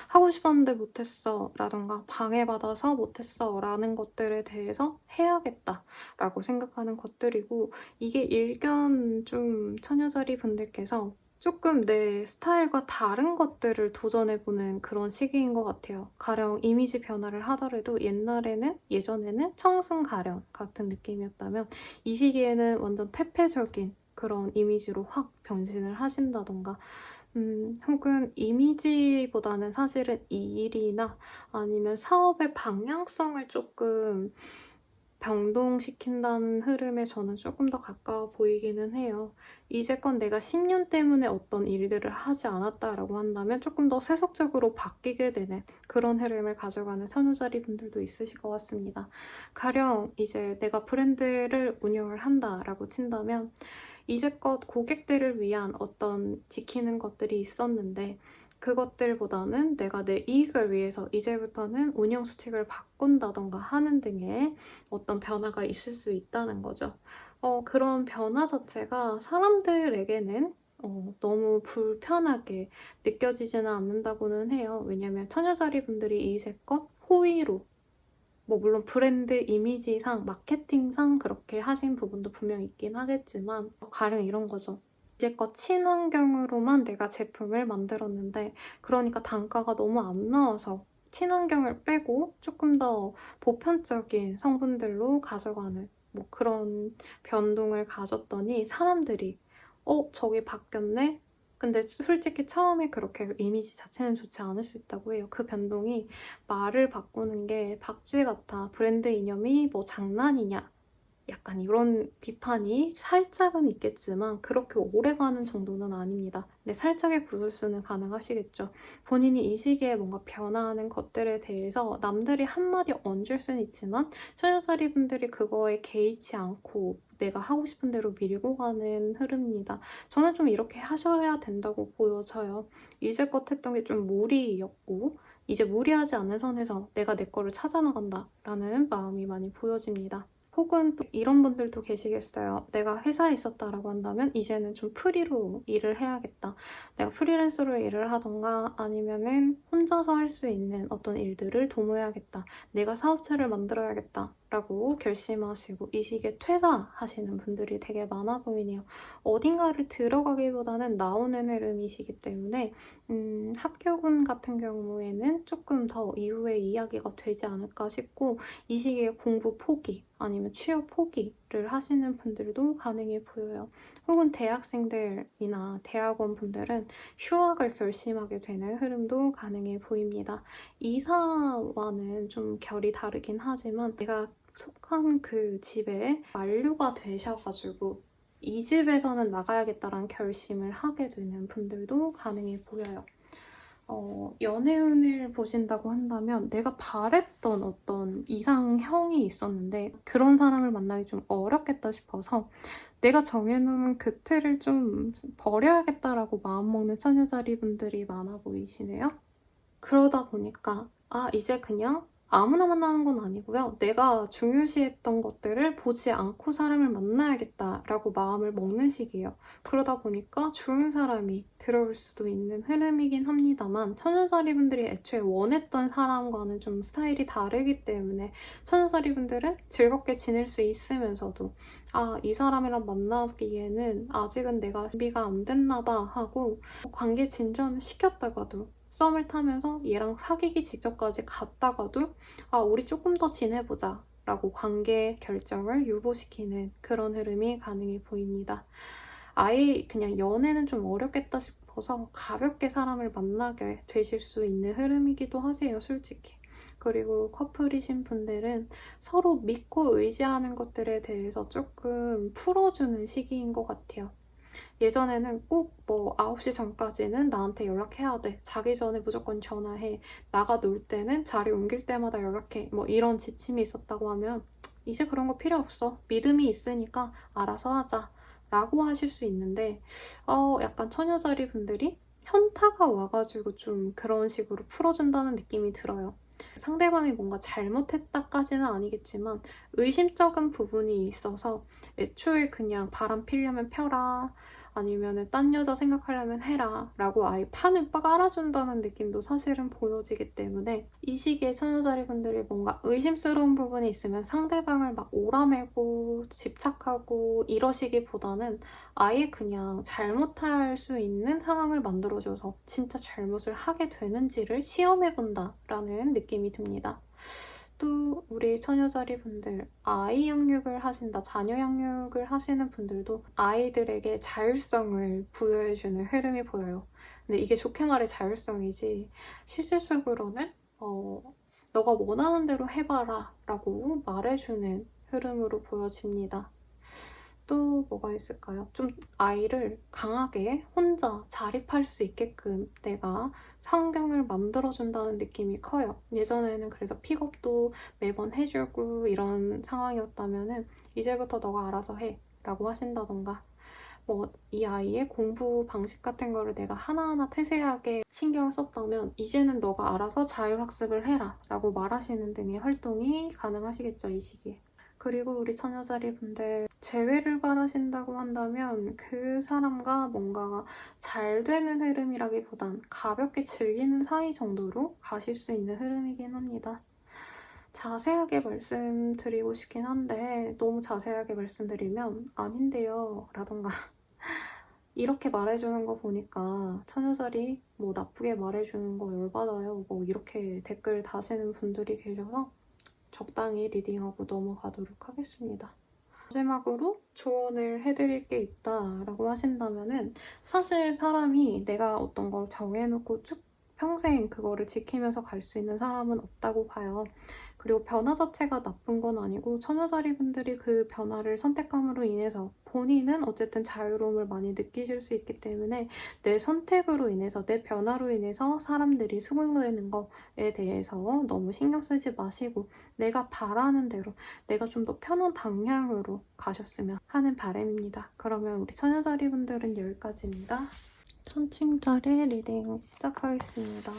하고 싶었는데 못했어 라던가 방해받아서 못했어 라는 것들에 대해서 해야겠다 라고 생각하는 것들이고, 이게 일견 좀 처녀자리 분들께서 조금 내 스타일과 다른 것들을 도전해보는 그런 시기인 것 같아요. 가령 이미지 변화를 하더라도 예전에는 청순가련 같은 느낌이었다면 이 시기에는 완전 퇴폐적인 그런 이미지로 확 변신을 하신다던가, 혹은 이미지보다는 사실은 이 일이나 아니면 사업의 방향성을 조금 변동시킨다는 흐름에 저는 조금 더 가까워 보이기는 해요. 이제껏 내가 10년 때문에 어떤 일들을 하지 않았다라고 한다면 조금 더 세속적으로 바뀌게 되는 그런 흐름을 가져가는 선우자리 분들도 있으실 것 같습니다. 가령 이제 내가 브랜드를 운영을 한다라고 친다면 이제껏 고객들을 위한 어떤 지키는 것들이 있었는데 그것들보다는 내가 내 이익을 위해서 이제부터는 운영 수칙을 바꾼다던가 하는 등의 어떤 변화가 있을 수 있다는 거죠. 그런 변화 자체가 사람들에게는 너무 불편하게 느껴지지는 않는다고는 해요. 왜냐면 처녀자리 분들이 이제껏 호의로, 물론 브랜드 이미지상, 마케팅상 그렇게 하신 부분도 분명 있긴 하겠지만 가령 이런 거죠. 이제껏 친환경으로만 내가 제품을 만들었는데 그러니까 단가가 너무 안 나와서 친환경을 빼고 조금 더 보편적인 성분들로 가져가는 그런 변동을 가졌더니 사람들이 저기 바뀌었네? 근데 솔직히 처음에 그렇게 이미지 자체는 좋지 않을 수 있다고 해요. 그 변동이 말을 바꾸는 게 박쥐 같아. 브랜드 이념이 장난이냐? 약간 이런 비판이 살짝은 있겠지만 그렇게 오래가는 정도는 아닙니다. 근데 살짝의 구술수는 가능하시겠죠. 본인이 이 시기에 뭔가 변화하는 것들에 대해서 남들이 한마디 얹을 수는 있지만 처녀자리 분들이 그거에 개의치 않고 내가 하고 싶은 대로 밀고 가는 흐름입니다. 저는 좀 이렇게 하셔야 된다고 보여져요. 이제껏 했던 게 좀 무리였고 이제 무리하지 않는 선에서 내가 내 거를 찾아나간다라는 마음이 많이 보여집니다. 혹은 또 이런 분들도 계시겠어요. 내가 회사에 있었다라고 한다면 이제는 좀 프리로 일을 해야겠다. 내가 프리랜서로 일을 하던가 아니면은 혼자서 할 수 있는 어떤 일들을 도모해야겠다. 내가 사업체를 만들어야겠다. 라고 결심하시고 이 시기에 퇴사하시는 분들이 되게 많아 보이네요. 어딘가를 들어가기보다는 나오는 흐름이시기 때문에 합격운 같은 경우에는 조금 더 이후에 이야기가 되지 않을까 싶고, 이 시기에 공부 포기 아니면 취업 포기를 하시는 분들도 가능해 보여요. 혹은 대학생들이나 대학원 분들은 휴학을 결심하게 되는 흐름도 가능해 보입니다. 이사와는 좀 결이 다르긴 하지만 내가 속한 그 집에 만류가 되셔가지고 이 집에서는 나가야겠다라는 결심을 하게 되는 분들도 가능해 보여요. 연애운을 보신다고 한다면 내가 바랬던 어떤 이상형이 있었는데 그런 사람을 만나기 좀 어렵겠다 싶어서 내가 정해놓은 그 틀을 좀 버려야겠다라고 마음먹는 처녀자리 분들이 많아 보이시네요. 그러다 보니까 이제 그냥 아무나 만나는 건 아니고요. 내가 중요시했던 것들을 보지 않고 사람을 만나야겠다라고 마음을 먹는 시기예요. 그러다 보니까 좋은 사람이 들어올 수도 있는 흐름이긴 합니다만 천연사리 분들이 애초에 원했던 사람과는 좀 스타일이 다르기 때문에 천연사리 분들은 즐겁게 지낼 수 있으면서도 이 사람이랑 만나기에는 아직은 내가 준비가 안 됐나 봐 하고 관계 진전을 시켰다가도 썸을 타면서 얘랑 사귀기 직전까지 갔다가도 우리 조금 더 지내보자 라고 관계 결정을 유보시키는 그런 흐름이 가능해 보입니다. 아예 그냥 연애는 좀 어렵겠다 싶어서 가볍게 사람을 만나게 되실 수 있는 흐름이기도 하세요, 솔직히. 그리고 커플이신 분들은 서로 믿고 의지하는 것들에 대해서 조금 풀어주는 시기인 것 같아요. 예전에는 꼭 뭐 9시 전까지는 나한테 연락해야 돼. 자기 전에 무조건 전화해. 나가 놀 때는 자리 옮길 때마다 연락해. 뭐 이런 지침이 있었다고 하면 이제 그런 거 필요 없어. 믿음이 있으니까 알아서 하자. 라고 하실 수 있는데 약간 처녀자리 분들이 현타가 와가지고 좀 그런 식으로 풀어준다는 느낌이 들어요. 상대방이 뭔가 잘못했다까지는 아니겠지만 의심쩍은 부분이 있어서 애초에 그냥 바람 피려면 펴라 아니면 딴 여자 생각하려면 해라 라고 아예 판을 깔아준다는 느낌도 사실은 보여지기 때문에 이 시기에 처녀자리 분들이 뭔가 의심스러운 부분이 있으면 상대방을 막 오라매고 집착하고 이러시기보다는 아예 그냥 잘못할 수 있는 상황을 만들어줘서 진짜 잘못을 하게 되는지를 시험해본다라는 느낌이 듭니다. 또 우리 처녀자리 분들 아이 양육을 하신다, 자녀 양육을 하시는 분들도 아이들에게 자율성을 부여해주는 흐름이 보여요. 근데 이게 좋게 말해 자율성이지 실질적으로는 너가 원하는 대로 해봐라 라고 말해주는 흐름으로 보여집니다. 또 뭐가 있을까요? 좀 아이를 강하게 혼자 자립할 수 있게끔 내가 환경을 만들어준다는 느낌이 커요. 예전에는 그래서 픽업도 매번 해주고 이런 상황이었다면은 이제부터 너가 알아서 해 라고 하신다던가 뭐 이 아이의 공부 방식 같은 거를 내가 하나하나 세세하게 신경 썼다면 이제는 너가 알아서 자율학습을 해라 라고 말하시는 등의 활동이 가능하시겠죠, 이 시기에. 그리고 우리 처녀자리 분들 재회를 바라신다고 한다면 그 사람과 뭔가가 잘 되는 흐름이라기보단 가볍게 즐기는 사이 정도로 가실 수 있는 흐름이긴 합니다. 자세하게 말씀드리고 싶긴 한데 너무 자세하게 말씀드리면 아닌데요 라던가 이렇게 말해주는 거 보니까 처녀자리 뭐 나쁘게 말해주는 거 열받아요 뭐 이렇게 댓글 다시는 분들이 계셔서 적당히 리딩하고 넘어가도록 하겠습니다. 마지막으로 조언을 해드릴 게 있다라고 하신다면은 사실 사람이 내가 어떤 걸 정해놓고 쭉 평생 그거를 지키면서 갈 수 있는 사람은 없다고 봐요. 그리고 변화 자체가 나쁜 건 아니고 처녀자리 분들이 그 변화를 선택함으로 인해서 본인은 어쨌든 자유로움을 많이 느끼실 수 있기 때문에 내 선택으로 인해서 내 변화로 인해서 사람들이 수긍되는 거에 대해서 너무 신경 쓰지 마시고 내가 바라는 대로 내가 좀 더 편한 방향으로 가셨으면 하는 바람입니다. 그러면 우리 처녀자리 분들은 여기까지입니다. 천칭자리 리딩 시작하겠습니다.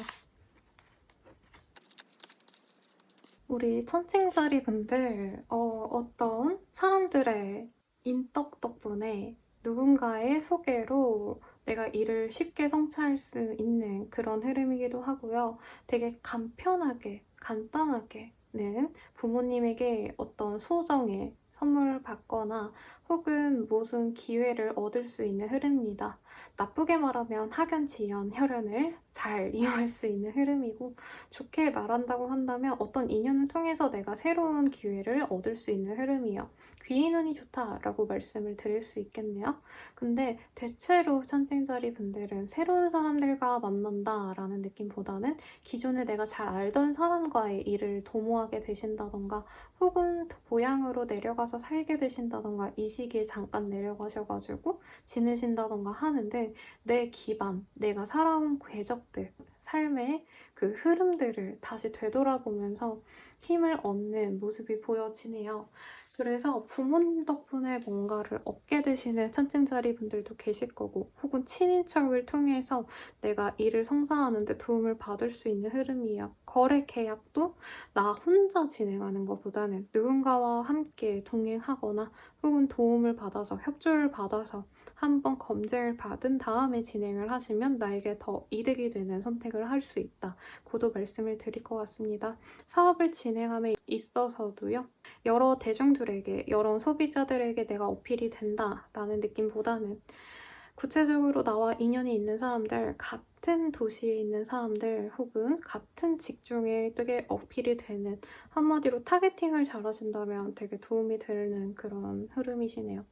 우리 천칭자리 분들 어떤 사람들의 인덕 덕분에 누군가의 소개로 내가 일을 쉽게 성취할 수 있는 그런 흐름이기도 하고요. 되게 간편하게, 간단하게는 부모님에게 어떤 소정의 선물을 받거나 혹은 무슨 기회를 얻을 수 있는 흐름입니다. 나쁘게 말하면 학연, 지연, 혈연을 잘 이용할 수 있는 흐름이고 좋게 말한다고 한다면 어떤 인연을 통해서 내가 새로운 기회를 얻을 수 있는 흐름이에요. 귀인운이 좋다라고 말씀을 드릴 수 있겠네요. 근데 대체로 천칭자리 분들은 새로운 사람들과 만난다라는 느낌보다는 기존에 내가 잘 알던 사람과의 일을 도모하게 되신다던가 혹은 고향으로 내려가서 살게 되신다던가 이 시기에 잠깐 내려가셔가지고 지내신다던가 하는데 내 기반, 내가 살아온 궤적들, 삶의 그 흐름들을 다시 되돌아보면서 힘을 얻는 모습이 보여지네요. 그래서 부모님 덕분에 뭔가를 얻게 되시는 천칭자리 분들도 계실 거고 혹은 친인척을 통해서 내가 일을 성사하는 데 도움을 받을 수 있는 흐름이에요. 거래 계약도 나 혼자 진행하는 것보다는 누군가와 함께 동행하거나 혹은 도움을 받아서 협조를 받아서 한번 검증을 받은 다음에 진행을 하시면 나에게 더 이득이 되는 선택을 할 수 있다. 고도 말씀을 드릴 것 같습니다. 사업을 진행함에 있어서도요. 여러 대중들에게, 여러 소비자들에게 내가 어필이 된다라는 느낌보다는 구체적으로 나와 인연이 있는 사람들, 같은 도시에 있는 사람들 혹은 같은 직종에 되게 어필이 되는 한마디로 타겟팅을 잘하신다면 되게 도움이 되는 그런 흐름이시네요.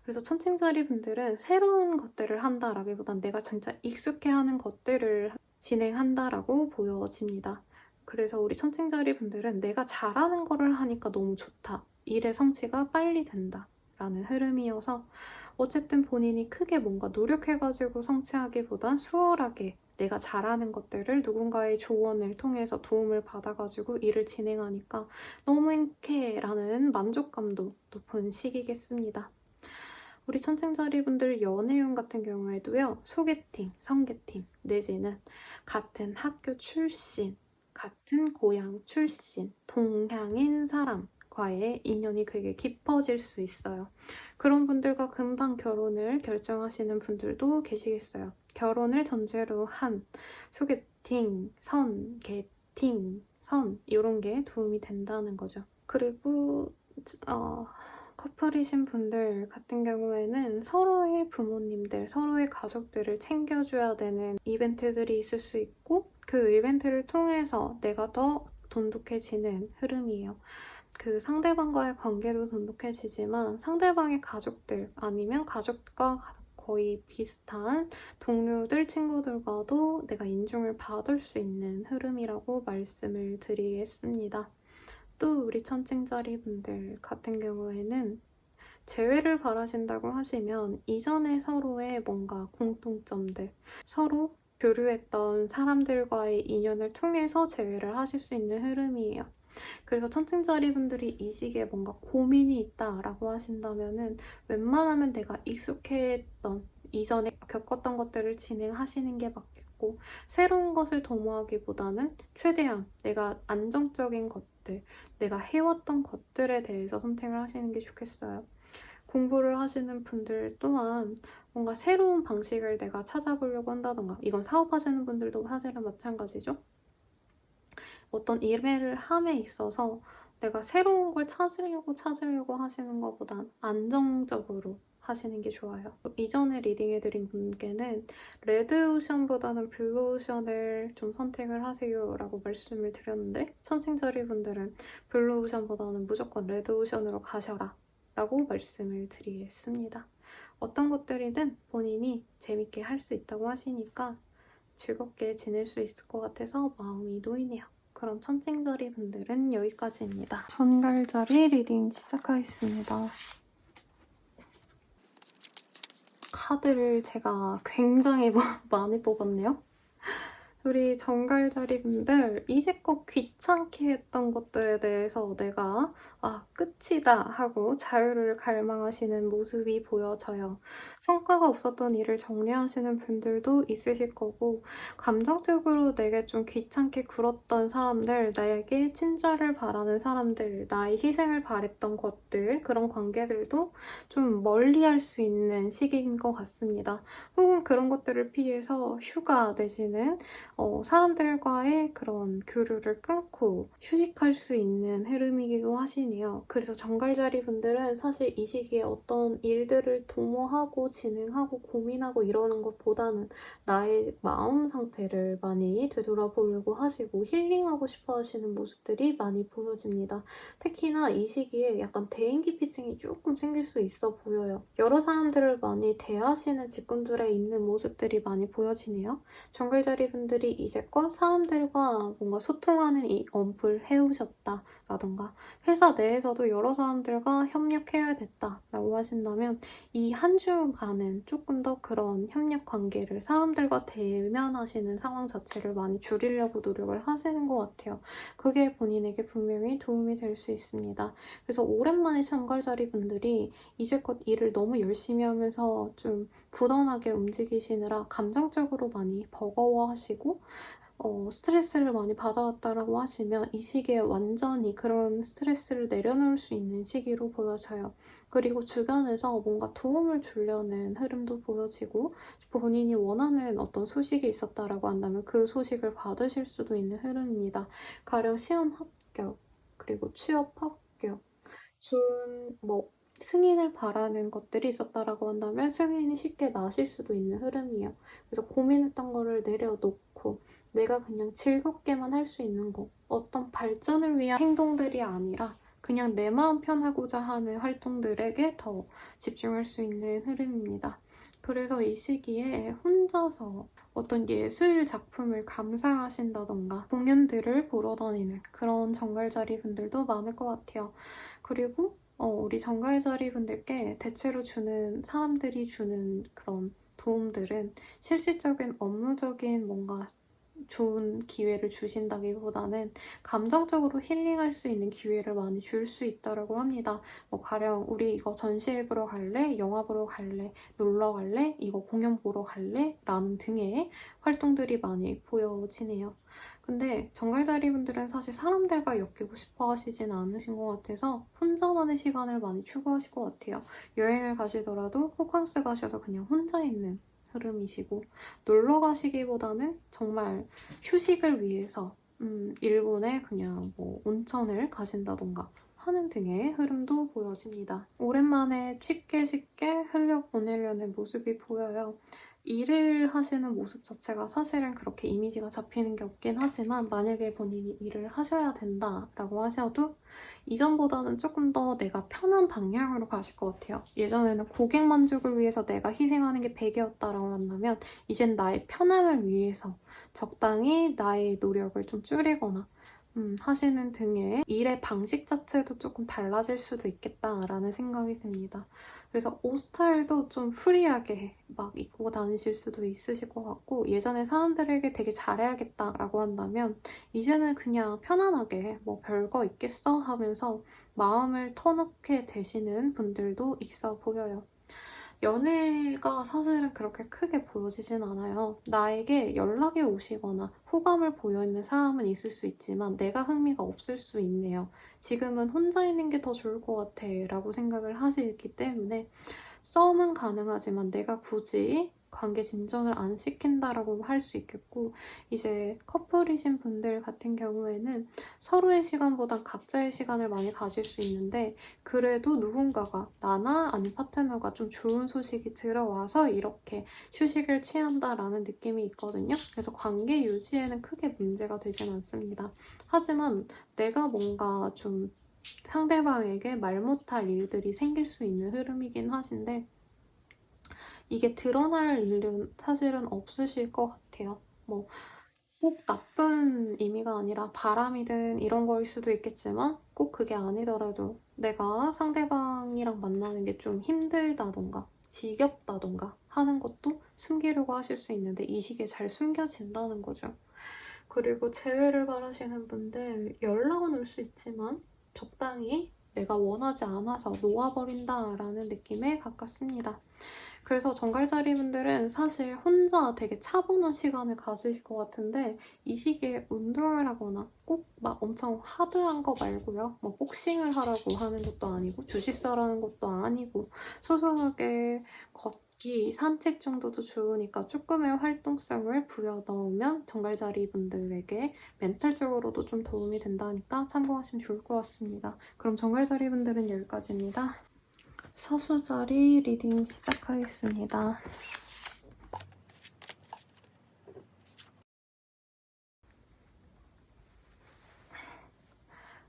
그래서 천칭자리 분들은 새로운 것들을 한다라기보단 내가 진짜 익숙해하는 것들을 진행한다라고 보여집니다. 그래서 우리 천칭자리 분들은 내가 잘하는 거를 하니까 너무 좋다. 일의 성취가 빨리 된다. 라는 흐름이어서 어쨌든 본인이 크게 뭔가 노력해가지고 성취하기보단 수월하게 내가 잘하는 것들을 누군가의 조언을 통해서 도움을 받아가지고 일을 진행하니까 너무 행복해라는 만족감도 높은 시기겠습니다. 우리 천칭자리분들 연애운 같은 경우에도요. 소개팅, 성게팅 내지는 같은 학교 출신, 같은 고향 출신, 동향인 사람과의 인연이 되게 깊어질 수 있어요. 그런 분들과 금방 결혼을 결정하시는 분들도 계시겠어요. 결혼을 전제로 한 소개팅, 게팅, 이런 게 도움이 된다는 거죠. 그리고 커플이신 분들 같은 경우에는 서로의 부모님들, 서로의 가족들을 챙겨줘야 되는 이벤트들이 있을 수 있고 그 이벤트를 통해서 내가 더 돈독해지는 흐름이에요. 그 상대방과의 관계도 돈독해지지만 상대방의 가족들 아니면 가족과 거의 비슷한 동료들, 친구들과도 내가 인정을 받을 수 있는 흐름이라고 말씀을 드리겠습니다. 또 우리 천칭자리 분들 같은 경우에는 재회를 바라신다고 하시면 이전에 서로의 뭔가 공통점들, 서로 교류했던 사람들과의 인연을 통해서 재회를 하실 수 있는 흐름이에요. 그래서 천칭자리 분들이 이 시기에 뭔가 고민이 있다라고 하신다면은 웬만하면 내가 익숙했던 이전에 겪었던 것들을 진행하시는 게 맞겠고 새로운 것을 도모하기보다는 최대한 내가 안정적인 것들, 내가 해왔던 것들에 대해서 선택을 하시는 게 좋겠어요. 공부를 하시는 분들 또한 뭔가 새로운 방식을 내가 찾아보려고 한다던가 이건 사업하시는 분들도 사실은 마찬가지죠. 어떤 일을 함에 있어서 내가 새로운 걸 찾으려고 하시는 것보단 안정적으로 하시는 게 좋아요. 이전에 리딩해드린 분께는 레드오션보다는 블루오션을 좀 선택을 하세요 라고 말씀을 드렸는데 천칭자리 분들은 블루오션보다는 무조건 레드오션으로 가셔라 라고 말씀을 드리겠습니다. 어떤 것들이든 본인이 재밌게 할 수 있다고 하시니까 즐겁게 지낼 수 있을 것 같아서 마음이 놓이네요. 그럼 천칭자리 분들은 여기까지입니다. 전갈자리 리딩 시작하겠습니다. 카드를 제가 굉장히 많이 뽑았네요. 우리 정갈자리 분들 이제껏 귀찮게 했던 것들에 대해서 내가 끝이다 하고 자유를 갈망하시는 모습이 보여져요. 성과가 없었던 일을 정리하시는 분들도 있으실 거고 감정적으로 내게 좀 귀찮게 굴었던 사람들, 나에게 친절을 바라는 사람들, 나의 희생을 바랬던 것들, 그런 관계들도 좀 멀리할 수 있는 시기인 것 같습니다. 혹은 그런 것들을 피해서 휴가 내지는 사람들과의 그런 교류를 끊고 휴식할 수 있는 흐름이기도 하시네요. 그래서 정갈자리 분들은 사실 이 시기에 어떤 일들을 도모하고 진행하고 고민하고 이러는 것보다는 나의 마음 상태를 많이 되돌아보려고 하시고 힐링하고 싶어 하시는 모습들이 많이 보여집니다. 특히나 이 시기에 약간 대인기피증이 조금 생길 수 있어 보여요. 여러 사람들을 많이 대하시는 직군들에 있는 모습들이 많이 보여지네요. 정글자리 분들이 이제껏 사람들과 뭔가 소통하는 이 엄플 해오셨다 라던가 회사 내에서도 여러 사람들과 협력해야 됐다라고 하신다면 이 한 주간은 조금 더 그런 협력 관계를 사람들과 대면하시는 상황 자체를 많이 줄이려고 노력을 하시는 것 같아요. 그게 본인에게 분명히 도움이 될 수 있습니다. 그래서 오랜만에 정갈자리 분들이 이제껏 일을 너무 열심히 하면서 좀 부단하게 움직이시느라 감정적으로 많이 버거워하시고 스트레스를 많이 받아왔다라고 하시면 이 시기에 완전히 그런 스트레스를 내려놓을 수 있는 시기로 보여져요. 그리고 주변에서 뭔가 도움을 주려는 흐름도 보여지고 본인이 원하는 어떤 소식이 있었다라고 한다면 그 소식을 받으실 수도 있는 흐름입니다. 가령 시험 합격, 그리고 취업 합격, 좋은 승인을 바라는 것들이 있었다라고 한다면 승인이 쉽게 나실 수도 있는 흐름이에요. 그래서 고민했던 거를 내려놓고 내가 그냥 즐겁게만 할 수 있는 거, 어떤 발전을 위한 행동들이 아니라 그냥 내 마음 편하고자 하는 활동들에게 더 집중할 수 있는 흐름입니다. 그래서 이 시기에 혼자서 어떤 예술 작품을 감상하신다던가 공연들을 보러 다니는 그런 정갈자리 분들도 많을 것 같아요. 그리고 우리 정갈자리 분들께 대체로 사람들이 주는 그런 도움들은 실질적인 업무적인 뭔가 좋은 기회를 주신다기보다는 감정적으로 힐링할 수 있는 기회를 많이 줄 수 있다고 합니다. 뭐 가령 우리 이거 전시회 보러 갈래? 영화 보러 갈래? 놀러 갈래? 이거 공연 보러 갈래? 라는 등의 활동들이 많이 보여지네요. 근데 정갈자리 분들은 사실 사람들과 엮이고 싶어 하시진 않으신 것 같아서 혼자만의 시간을 많이 추구하실 것 같아요. 여행을 가시더라도 호캉스 가셔서 그냥 혼자 있는 흐름이시고, 놀러 가시기보다는 정말 휴식을 위해서 일본에 그냥 뭐 온천을 가신다던가 하는 등의 흐름도 보여집니다. 오랜만에 쉽게 흘려보내려는 모습이 보여요. 일을 하시는 모습 자체가 사실은 그렇게 이미지가 잡히는 게 없긴 하지만 만약에 본인이 일을 하셔야 된다라고 하셔도 이전보다는 조금 더 내가 편한 방향으로 가실 것 같아요. 예전에는 고객 만족을 위해서 내가 희생하는 게 100이었다라고 한다면 이젠 나의 편함을 위해서 적당히 나의 노력을 좀 줄이거나 하시는 등의 일의 방식 자체도 조금 달라질 수도 있겠다라는 생각이 듭니다. 그래서 옷 스타일도 좀 프리하게 막 입고 다니실 수도 있으실 것 같고, 예전에 사람들에게 되게 잘해야겠다라고 한다면 이제는 그냥 편안하게 뭐 별거 있겠어 하면서 마음을 터놓게 되시는 분들도 있어 보여요. 연애가 사실은 그렇게 크게 보여지진 않아요. 나에게 연락이 오시거나 호감을 보여있는 사람은 있을 수 있지만 내가 흥미가 없을 수 있네요. 지금은 혼자 있는 게 더 좋을 것 같아 라고 생각을 하시기 때문에 싸움은 가능하지만 내가 굳이 관계 진전을 안 시킨다라고 할 수 있겠고, 이제 커플이신 분들 같은 경우에는 서로의 시간보다 각자의 시간을 많이 가질 수 있는데, 그래도 누군가가 나나 아니 파트너가 좀 좋은 소식이 들어와서 이렇게 휴식을 취한다라는 느낌이 있거든요. 그래서 관계 유지에는 크게 문제가 되진 않습니다. 하지만 내가 뭔가 좀 상대방에게 말 못할 일들이 생길 수 있는 흐름이긴 하신데, 이게 드러날 일은 사실은 없으실 것 같아요. 뭐, 꼭 나쁜 의미가 아니라 바람이든 이런 거일 수도 있겠지만, 꼭 그게 아니더라도 내가 상대방이랑 만나는 게 좀 힘들다던가 지겹다던가 하는 것도 숨기려고 하실 수 있는데, 이 시기에 잘 숨겨진다는 거죠. 그리고 재회를 바라시는 분들, 연락은 올 수 있지만 적당히 내가 원하지 않아서 놓아버린다라는 느낌에 가깝습니다. 그래서 정갈자리 분들은 사실 혼자 되게 차분한 시간을 가지실 것 같은데, 이 시기에 운동을 하거나 꼭 막 엄청 하드한 거 말고요. 뭐 복싱을 하라고 하는 것도 아니고 주짓수라는 것도 아니고 소소하게 걷기, 산책 정도도 좋으니까 조금의 활동성을 부여 넣으면 정갈자리 분들에게 멘탈적으로도 좀 도움이 된다니까 참고하시면 좋을 것 같습니다. 그럼 정갈자리 분들은 여기까지입니다. 서수자리 리딩 시작하겠습니다.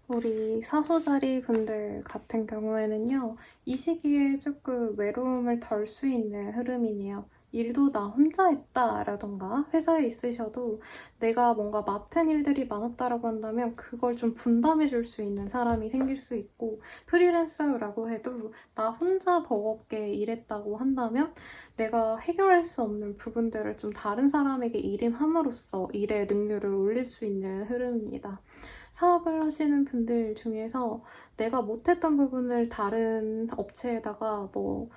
우리 사소자리 분들 같은 경우에는요, 이 시기에 조금 외로움을 덜 수 있는 흐름이네요. 일도 나 혼자 했다라던가 회사에 있으셔도 내가 뭔가 맡은 일들이 많았다라고 한다면 그걸 좀 분담해 줄 수 있는 사람이 생길 수 있고, 프리랜서라고 해도 나 혼자 버겁게 일했다고 한다면 내가 해결할 수 없는 부분들을 좀 다른 사람에게 일임함으로써 일의 능률을 올릴 수 있는 흐름입니다. 사업을 하시는 분들 중에서 내가 못했던 부분을 다른 업체에다가 뭐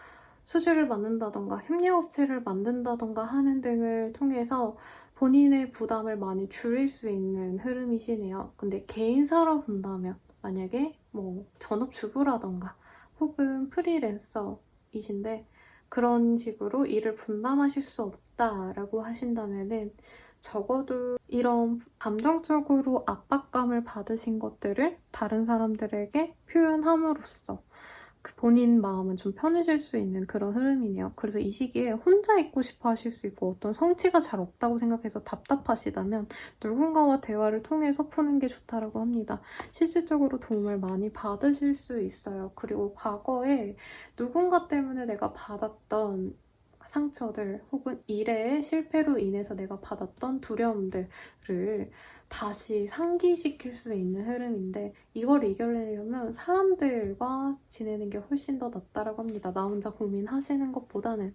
수주를 맡는다던가 협력업체를 만든다던가 하는 등을 통해서 본인의 부담을 많이 줄일 수 있는 흐름이시네요. 근데 개인사로 본다면 만약에 뭐 전업주부라던가 혹은 프리랜서이신데 그런 식으로 일을 분담하실 수 없다라고 하신다면은 적어도 이런 감정적으로 압박감을 받으신 것들을 다른 사람들에게 표현함으로써 그 본인 마음은 좀 편해질 수 있는 그런 흐름이네요. 그래서 이 시기에 혼자 있고 싶어 하실 수 있고 어떤 성취가 잘 없다고 생각해서 답답하시다면 누군가와 대화를 통해서 푸는 게 좋다라고 합니다. 실질적으로 도움을 많이 받으실 수 있어요. 그리고 과거에 누군가 때문에 내가 받았던 상처들 혹은 일의 실패로 인해서 내가 받았던 두려움들을 다시 상기시킬 수 있는 흐름인데 이걸 이겨내려면 사람들과 지내는 게 훨씬 더 낫다라고 합니다. 나 혼자 고민하시는 것보다는.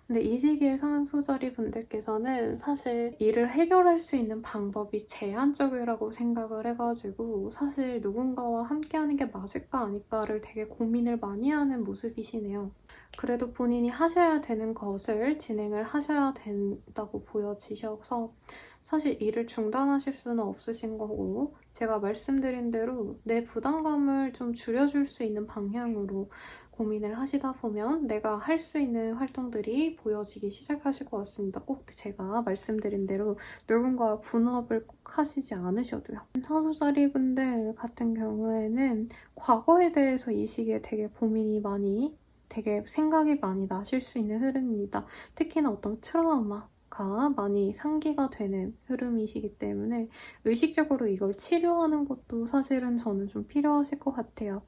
근데 이 시기에 상수자리 분들께서는 사실 일을 해결할 수 있는 방법이 제한적이라고 생각을 해가지고 사실 누군가와 함께하는 게 맞을까 아닐까를 되게 고민을 많이 하는 모습이시네요. 그래도 본인이 하셔야 되는 것을 진행을 하셔야 된다고 보여지셔서 사실 일을 중단하실 수는 없으신 거고 제가 말씀드린 대로 내 부담감을 좀 줄여줄 수 있는 방향으로 고민을 하시다 보면 내가 할 수 있는 활동들이 보여지기 시작하실 것 같습니다. 꼭 제가 말씀드린 대로 누군가와 분업을 꼭 하시지 않으셔도요. 사수자리 분들 같은 경우에는 과거에 대해서 이 시기에 되게 고민이 많이 되게 생각이 많이 나실 수 있는 흐름입니다. 특히나 어떤 트라우마가 많이 상기가 되는 흐름이시기 때문에 의식적으로 이걸 치료하는 것도 사실은 저는 좀 필요하실 것 같아요.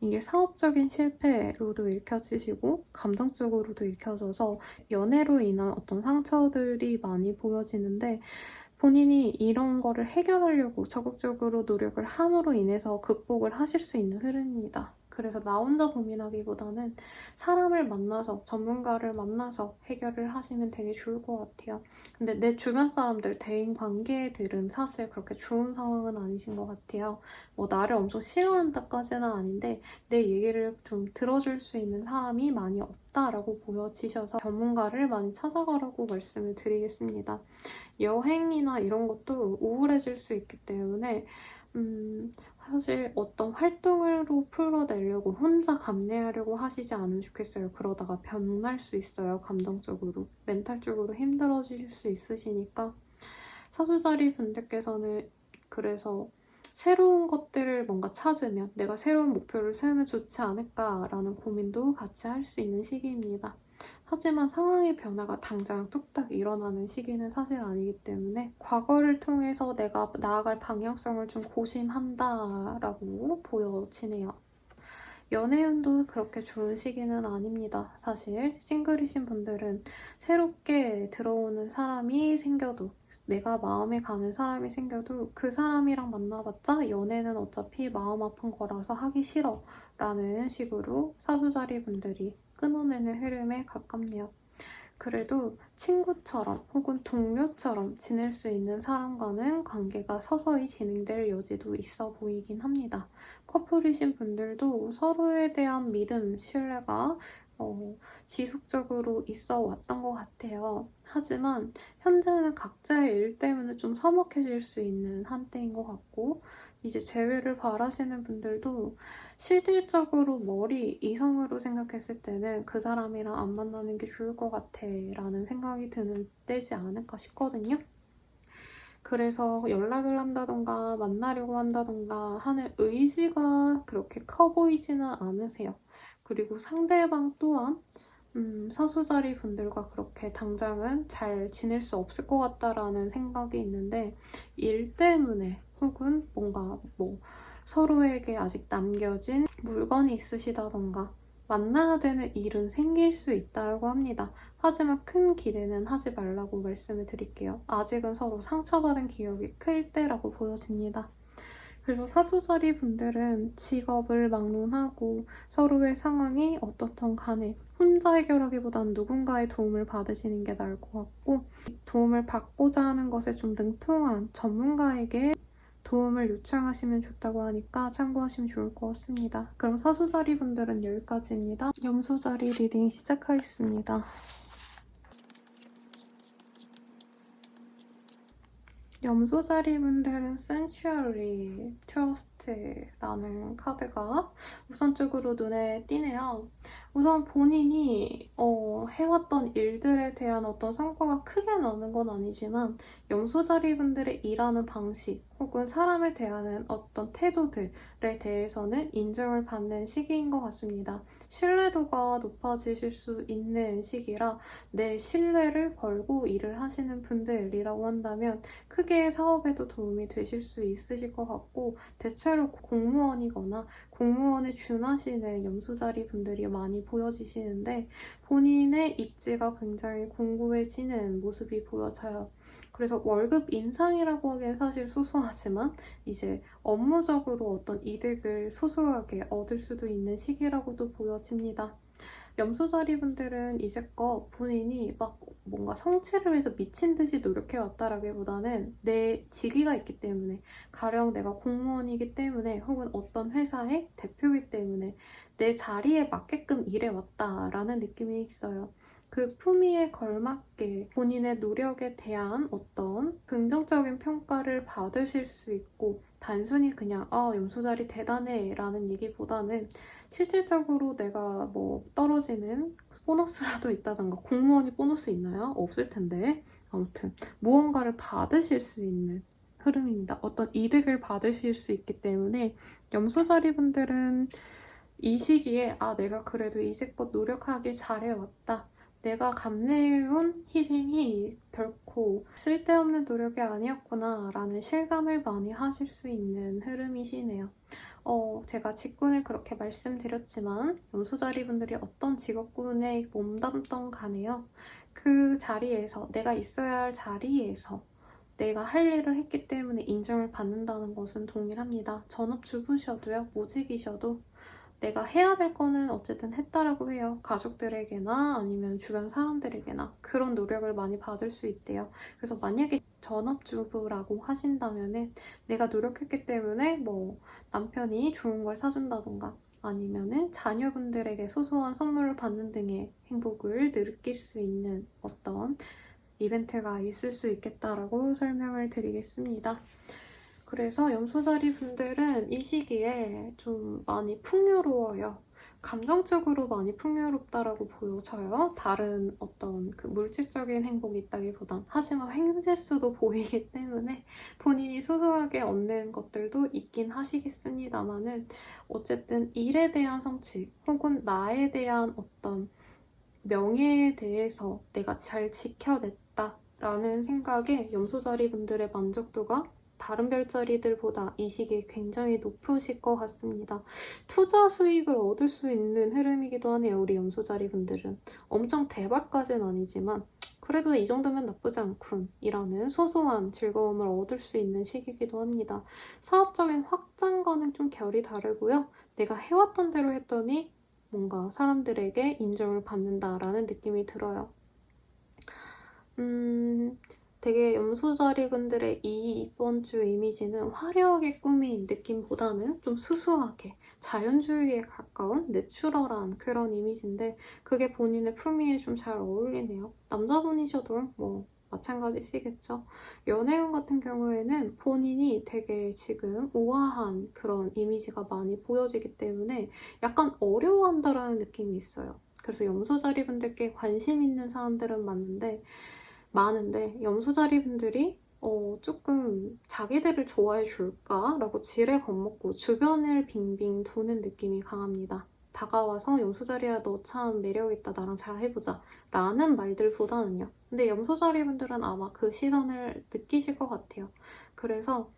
이게 사업적인 실패로도 읽혀지시고 감정적으로도 읽혀져서 연애로 인한 어떤 상처들이 많이 보여지는데 본인이 이런 거를 해결하려고 적극적으로 노력을 함으로 인해서 극복을 하실 수 있는 흐름입니다. 그래서 나 혼자 고민하기보다는 사람을 만나서 전문가를 만나서 해결을 하시면 되게 좋을 것 같아요. 근데 내 주변 사람들, 대인 관계들은 사실 그렇게 좋은 상황은 아니신 것 같아요. 뭐 나를 엄청 싫어한다까지는 아닌데 내 얘기를 좀 들어줄 수 있는 사람이 많이 없다라고 보여지셔서 전문가를 많이 찾아가라고 말씀을 드리겠습니다. 여행이나 이런 것도 우울해질 수 있기 때문에 사실 어떤 활동으로 풀어내려고 혼자 감내하려고 하시지 않으면 좋겠어요. 그러다가 병날 수 있어요. 감정적으로. 멘탈적으로 힘들어질 수 있으시니까 사수자리 분들께서는 그래서 새로운 것들을 뭔가 찾으면 내가 새로운 목표를 세우면 좋지 않을까라는 고민도 같이 할 수 있는 시기입니다. 하지만 상황의 변화가 당장 뚝딱 일어나는 시기는 사실 아니기 때문에 과거를 통해서 내가 나아갈 방향성을 좀 고심한다라고 보여지네요. 연애운도 그렇게 좋은 시기는 아닙니다. 사실 싱글이신 분들은 새롭게 들어오는 사람이 생겨도 내가 마음에 가는 사람이 생겨도 그 사람이랑 만나봤자 연애는 어차피 마음 아픈 거라서 하기 싫어 라는 식으로 사수자리 분들이 끊어내는 흐름에 가깝네요. 그래도 친구처럼 혹은 동료처럼 지낼 수 있는 사람과는 관계가 서서히 진행될 여지도 있어 보이긴 합니다. 커플이신 분들도 서로에 대한 믿음, 신뢰가 지속적으로 있어 왔던 것 같아요. 하지만 현재는 각자의 일 때문에 좀 서먹해질 수 있는 한때인 것 같고 이제 재회를 바라시는 분들도 실질적으로 머리 이성으로 생각했을 때는 그 사람이랑 안 만나는 게 좋을 것 같아 라는 생각이 드는 때지 않을까 싶거든요. 그래서 연락을 한다던가 만나려고 한다던가 하는 의지가 그렇게 커 보이지는 않으세요. 그리고 상대방 또한 사수자리 분들과 그렇게 당장은 잘 지낼 수 없을 것 같다라는 생각이 있는데 일 때문에 혹은 뭔가 뭐 서로에게 아직 남겨진 물건이 있으시다던가 만나야 되는 일은 생길 수 있다고 합니다. 하지만 큰 기대는 하지 말라고 말씀을 드릴게요. 아직은 서로 상처받은 기억이 클 때라고 보여집니다. 그래서 사수자리 분들은 직업을 막론하고 서로의 상황이 어떻든 간에 혼자 해결하기보단 누군가의 도움을 받으시는 게 나을 것 같고 도움을 받고자 하는 것에 좀 능통한 전문가에게 도움을 요청하시면 좋다고 하니까 참고하시면 좋을 것 같습니다. 그럼 사수자리 분들은 여기까지입니다. 염소자리 리딩 시작하겠습니다. 염소자리 분들은 Sensually Trust라는 카드가 우선적으로 눈에 띄네요. 우선 본인이 해왔던 일들에 대한 어떤 성과가 크게 나는 건 아니지만 염소자리 분들의 일하는 방식 혹은 사람을 대하는 어떤 태도들에 대해서는 인정을 받는 시기인 것 같습니다. 신뢰도가 높아지실 수 있는 시기라 내 신뢰를 걸고 일을 하시는 분들이라고 한다면 크게 사업에도 도움이 되실 수 있으실 것 같고 대체로 공무원이거나 공무원에 준하시는 염소자리 분들이 많이 보여지시는데 본인의 입지가 굉장히 공고해지는 모습이 보여져요. 그래서 월급 인상이라고 하기엔 사실 소소하지만 이제 업무적으로 어떤 이득을 소소하게 얻을 수도 있는 시기라고도 보여집니다. 염소자리 분들은 이제껏 본인이 막 뭔가 성취를 위해서 미친 듯이 노력해왔다라기보다는 내 직위가 있기 때문에 가령 내가 공무원이기 때문에 혹은 어떤 회사의 대표이기 때문에 내 자리에 맞게끔 일해왔다라는 느낌이 있어요. 그 품위에 걸맞게 본인의 노력에 대한 어떤 긍정적인 평가를 받으실 수 있고 단순히 그냥 염소자리 대단해 라는 얘기보다는 실질적으로 내가 뭐 떨어지는 보너스라도 있다던가 공무원이 보너스 있나요? 없을 텐데 아무튼 무언가를 받으실 수 있는 흐름입니다. 어떤 이득을 받으실 수 있기 때문에 염소자리 분들은 이 시기에 내가 그래도 이제껏 노력하길 잘해왔다. 내가 감내해온 희생이 결코 쓸데없는 노력이 아니었구나 라는 실감을 많이 하실 수 있는 흐름이시네요. 제가 직군을 그렇게 말씀드렸지만 염소자리 분들이 어떤 직업군에 몸담던 간에요. 그 자리에서 내가 있어야 할 자리에서 내가 할 일을 했기 때문에 인정을 받는다는 것은 동일합니다. 전업주부셔도요, 무직이셔도 내가 해야 될 거는 어쨌든 했다라고 해요. 가족들에게나 아니면 주변 사람들에게나 그런 노력을 많이 받을 수 있대요. 그래서 만약에 전업주부라고 하신다면은 내가 노력했기 때문에 뭐 남편이 좋은 걸 사준다던가 아니면은 자녀분들에게 소소한 선물을 받는 등의 행복을 느낄 수 있는 어떤 이벤트가 있을 수 있겠다라고 설명을 드리겠습니다. 그래서 염소자리 분들은 이 시기에 좀 많이 풍요로워요. 감정적으로 많이 풍요롭다라고 보여져요. 다른 어떤 그 물질적인 행복이 있다기보단. 하지만 횡재수도 보이기 때문에 본인이 소소하게 얻는 것들도 있긴 하시겠습니다만은 어쨌든 일에 대한 성취 혹은 나에 대한 어떤 명예에 대해서 내가 잘 지켜냈다 라는 생각에 염소자리 분들의 만족도가 다른 별자리들보다 이 시기에 굉장히 높으실 것 같습니다. 투자 수익을 얻을 수 있는 흐름이기도 하네요. 우리 염소자리 분들은. 엄청 대박까지는 아니지만 그래도 이 정도면 나쁘지 않군 이라는 소소한 즐거움을 얻을 수 있는 시기이기도 합니다. 사업적인 확장과는 좀 결이 다르고요. 내가 해왔던 대로 했더니 뭔가 사람들에게 인정을 받는다라는 느낌이 들어요. 되게 염소자리 분들의 이번 주 이미지는 화려하게 꾸민 느낌보다는 좀 수수하게 자연주의에 가까운 내추럴한 그런 이미지인데 그게 본인의 품위에 좀 잘 어울리네요. 남자분이셔도 뭐 마찬가지시겠죠. 연애운 같은 경우에는 본인이 되게 지금 우아한 그런 이미지가 많이 보여지기 때문에 약간 어려워한다라는 느낌이 있어요. 그래서 염소자리 분들께 관심 있는 사람들은 많은데 염소자리 분들이 조금 자기들을 좋아해 줄까라고 지레 겁먹고 주변을 빙빙 도는 느낌이 강합니다. 다가와서 염소자리야 너 참 매력있다 나랑 잘 해보자 라는 말들보다는요. 근데 염소자리 분들은 아마 그 시선을 느끼실 것 같아요. 그래서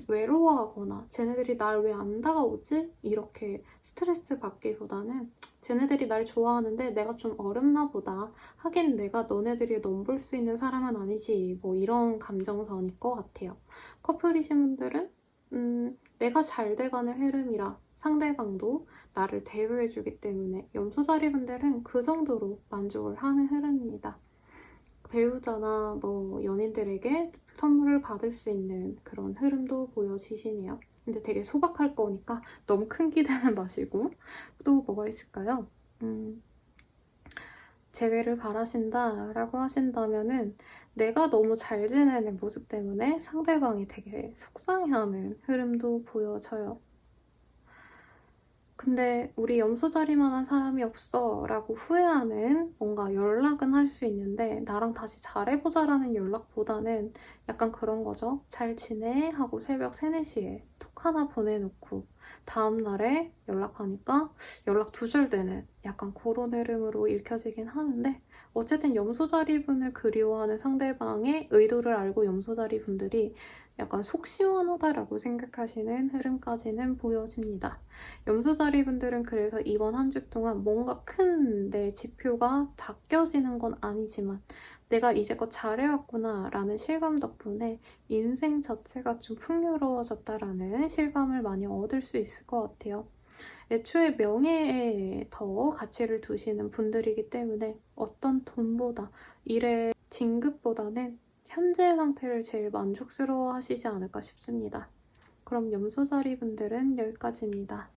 외로워하거나 쟤네들이 날 왜 안 다가오지? 이렇게 스트레스 받기보다는 쟤네들이 날 좋아하는데 내가 좀 어렵나 보다. 하긴 내가 너네들이 넘볼 수 있는 사람은 아니지. 뭐 이런 감정선일 것 같아요. 커플이신 분들은 내가 잘 돼가는 흐름이라 상대방도 나를 대우해주기 때문에 염소자리 분들은 그 정도로 만족을 하는 흐름입니다. 배우자나 뭐 연인들에게 선물을 받을 수 있는 그런 흐름도 보여지시네요. 근데 되게 소박할 거니까 너무 큰 기대는 마시고 또 뭐가 있을까요? 재회를 바라신다라고 하신다면은 내가 너무 잘 지내는 모습 때문에 상대방이 되게 속상해하는 흐름도 보여져요. 근데 우리 염소자리만한 사람이 없어 라고 후회하는 뭔가 연락은 할 수 있는데 나랑 다시 잘해보자라는 연락보다는 약간 그런 거죠. 잘 지내? 하고 새벽 3, 4시에 톡 하나 보내놓고 다음날에 연락하니까 연락 두절되는 약간 그런 흐름으로 읽혀지긴 하는데 어쨌든 염소자리분을 그리워하는 상대방의 의도를 알고 염소자리분들이 약간 속 시원하다라고 생각하시는 흐름까지는 보여집니다. 염소자리분들은 그래서 이번 한 주 동안 뭔가 큰 내 지표가 바뀌어지는 건 아니지만 내가 이제껏 잘해왔구나 라는 실감 덕분에 인생 자체가 좀 풍요로워졌다라는 실감을 많이 얻을 수 있을 것 같아요. 애초에 명예에 더 가치를 두시는 분들이기 때문에 어떤 돈보다 일의 진급보다는 현재 상태를 제일 만족스러워 하시지 않을까 싶습니다. 그럼 염소자리 분들은 여기까지입니다.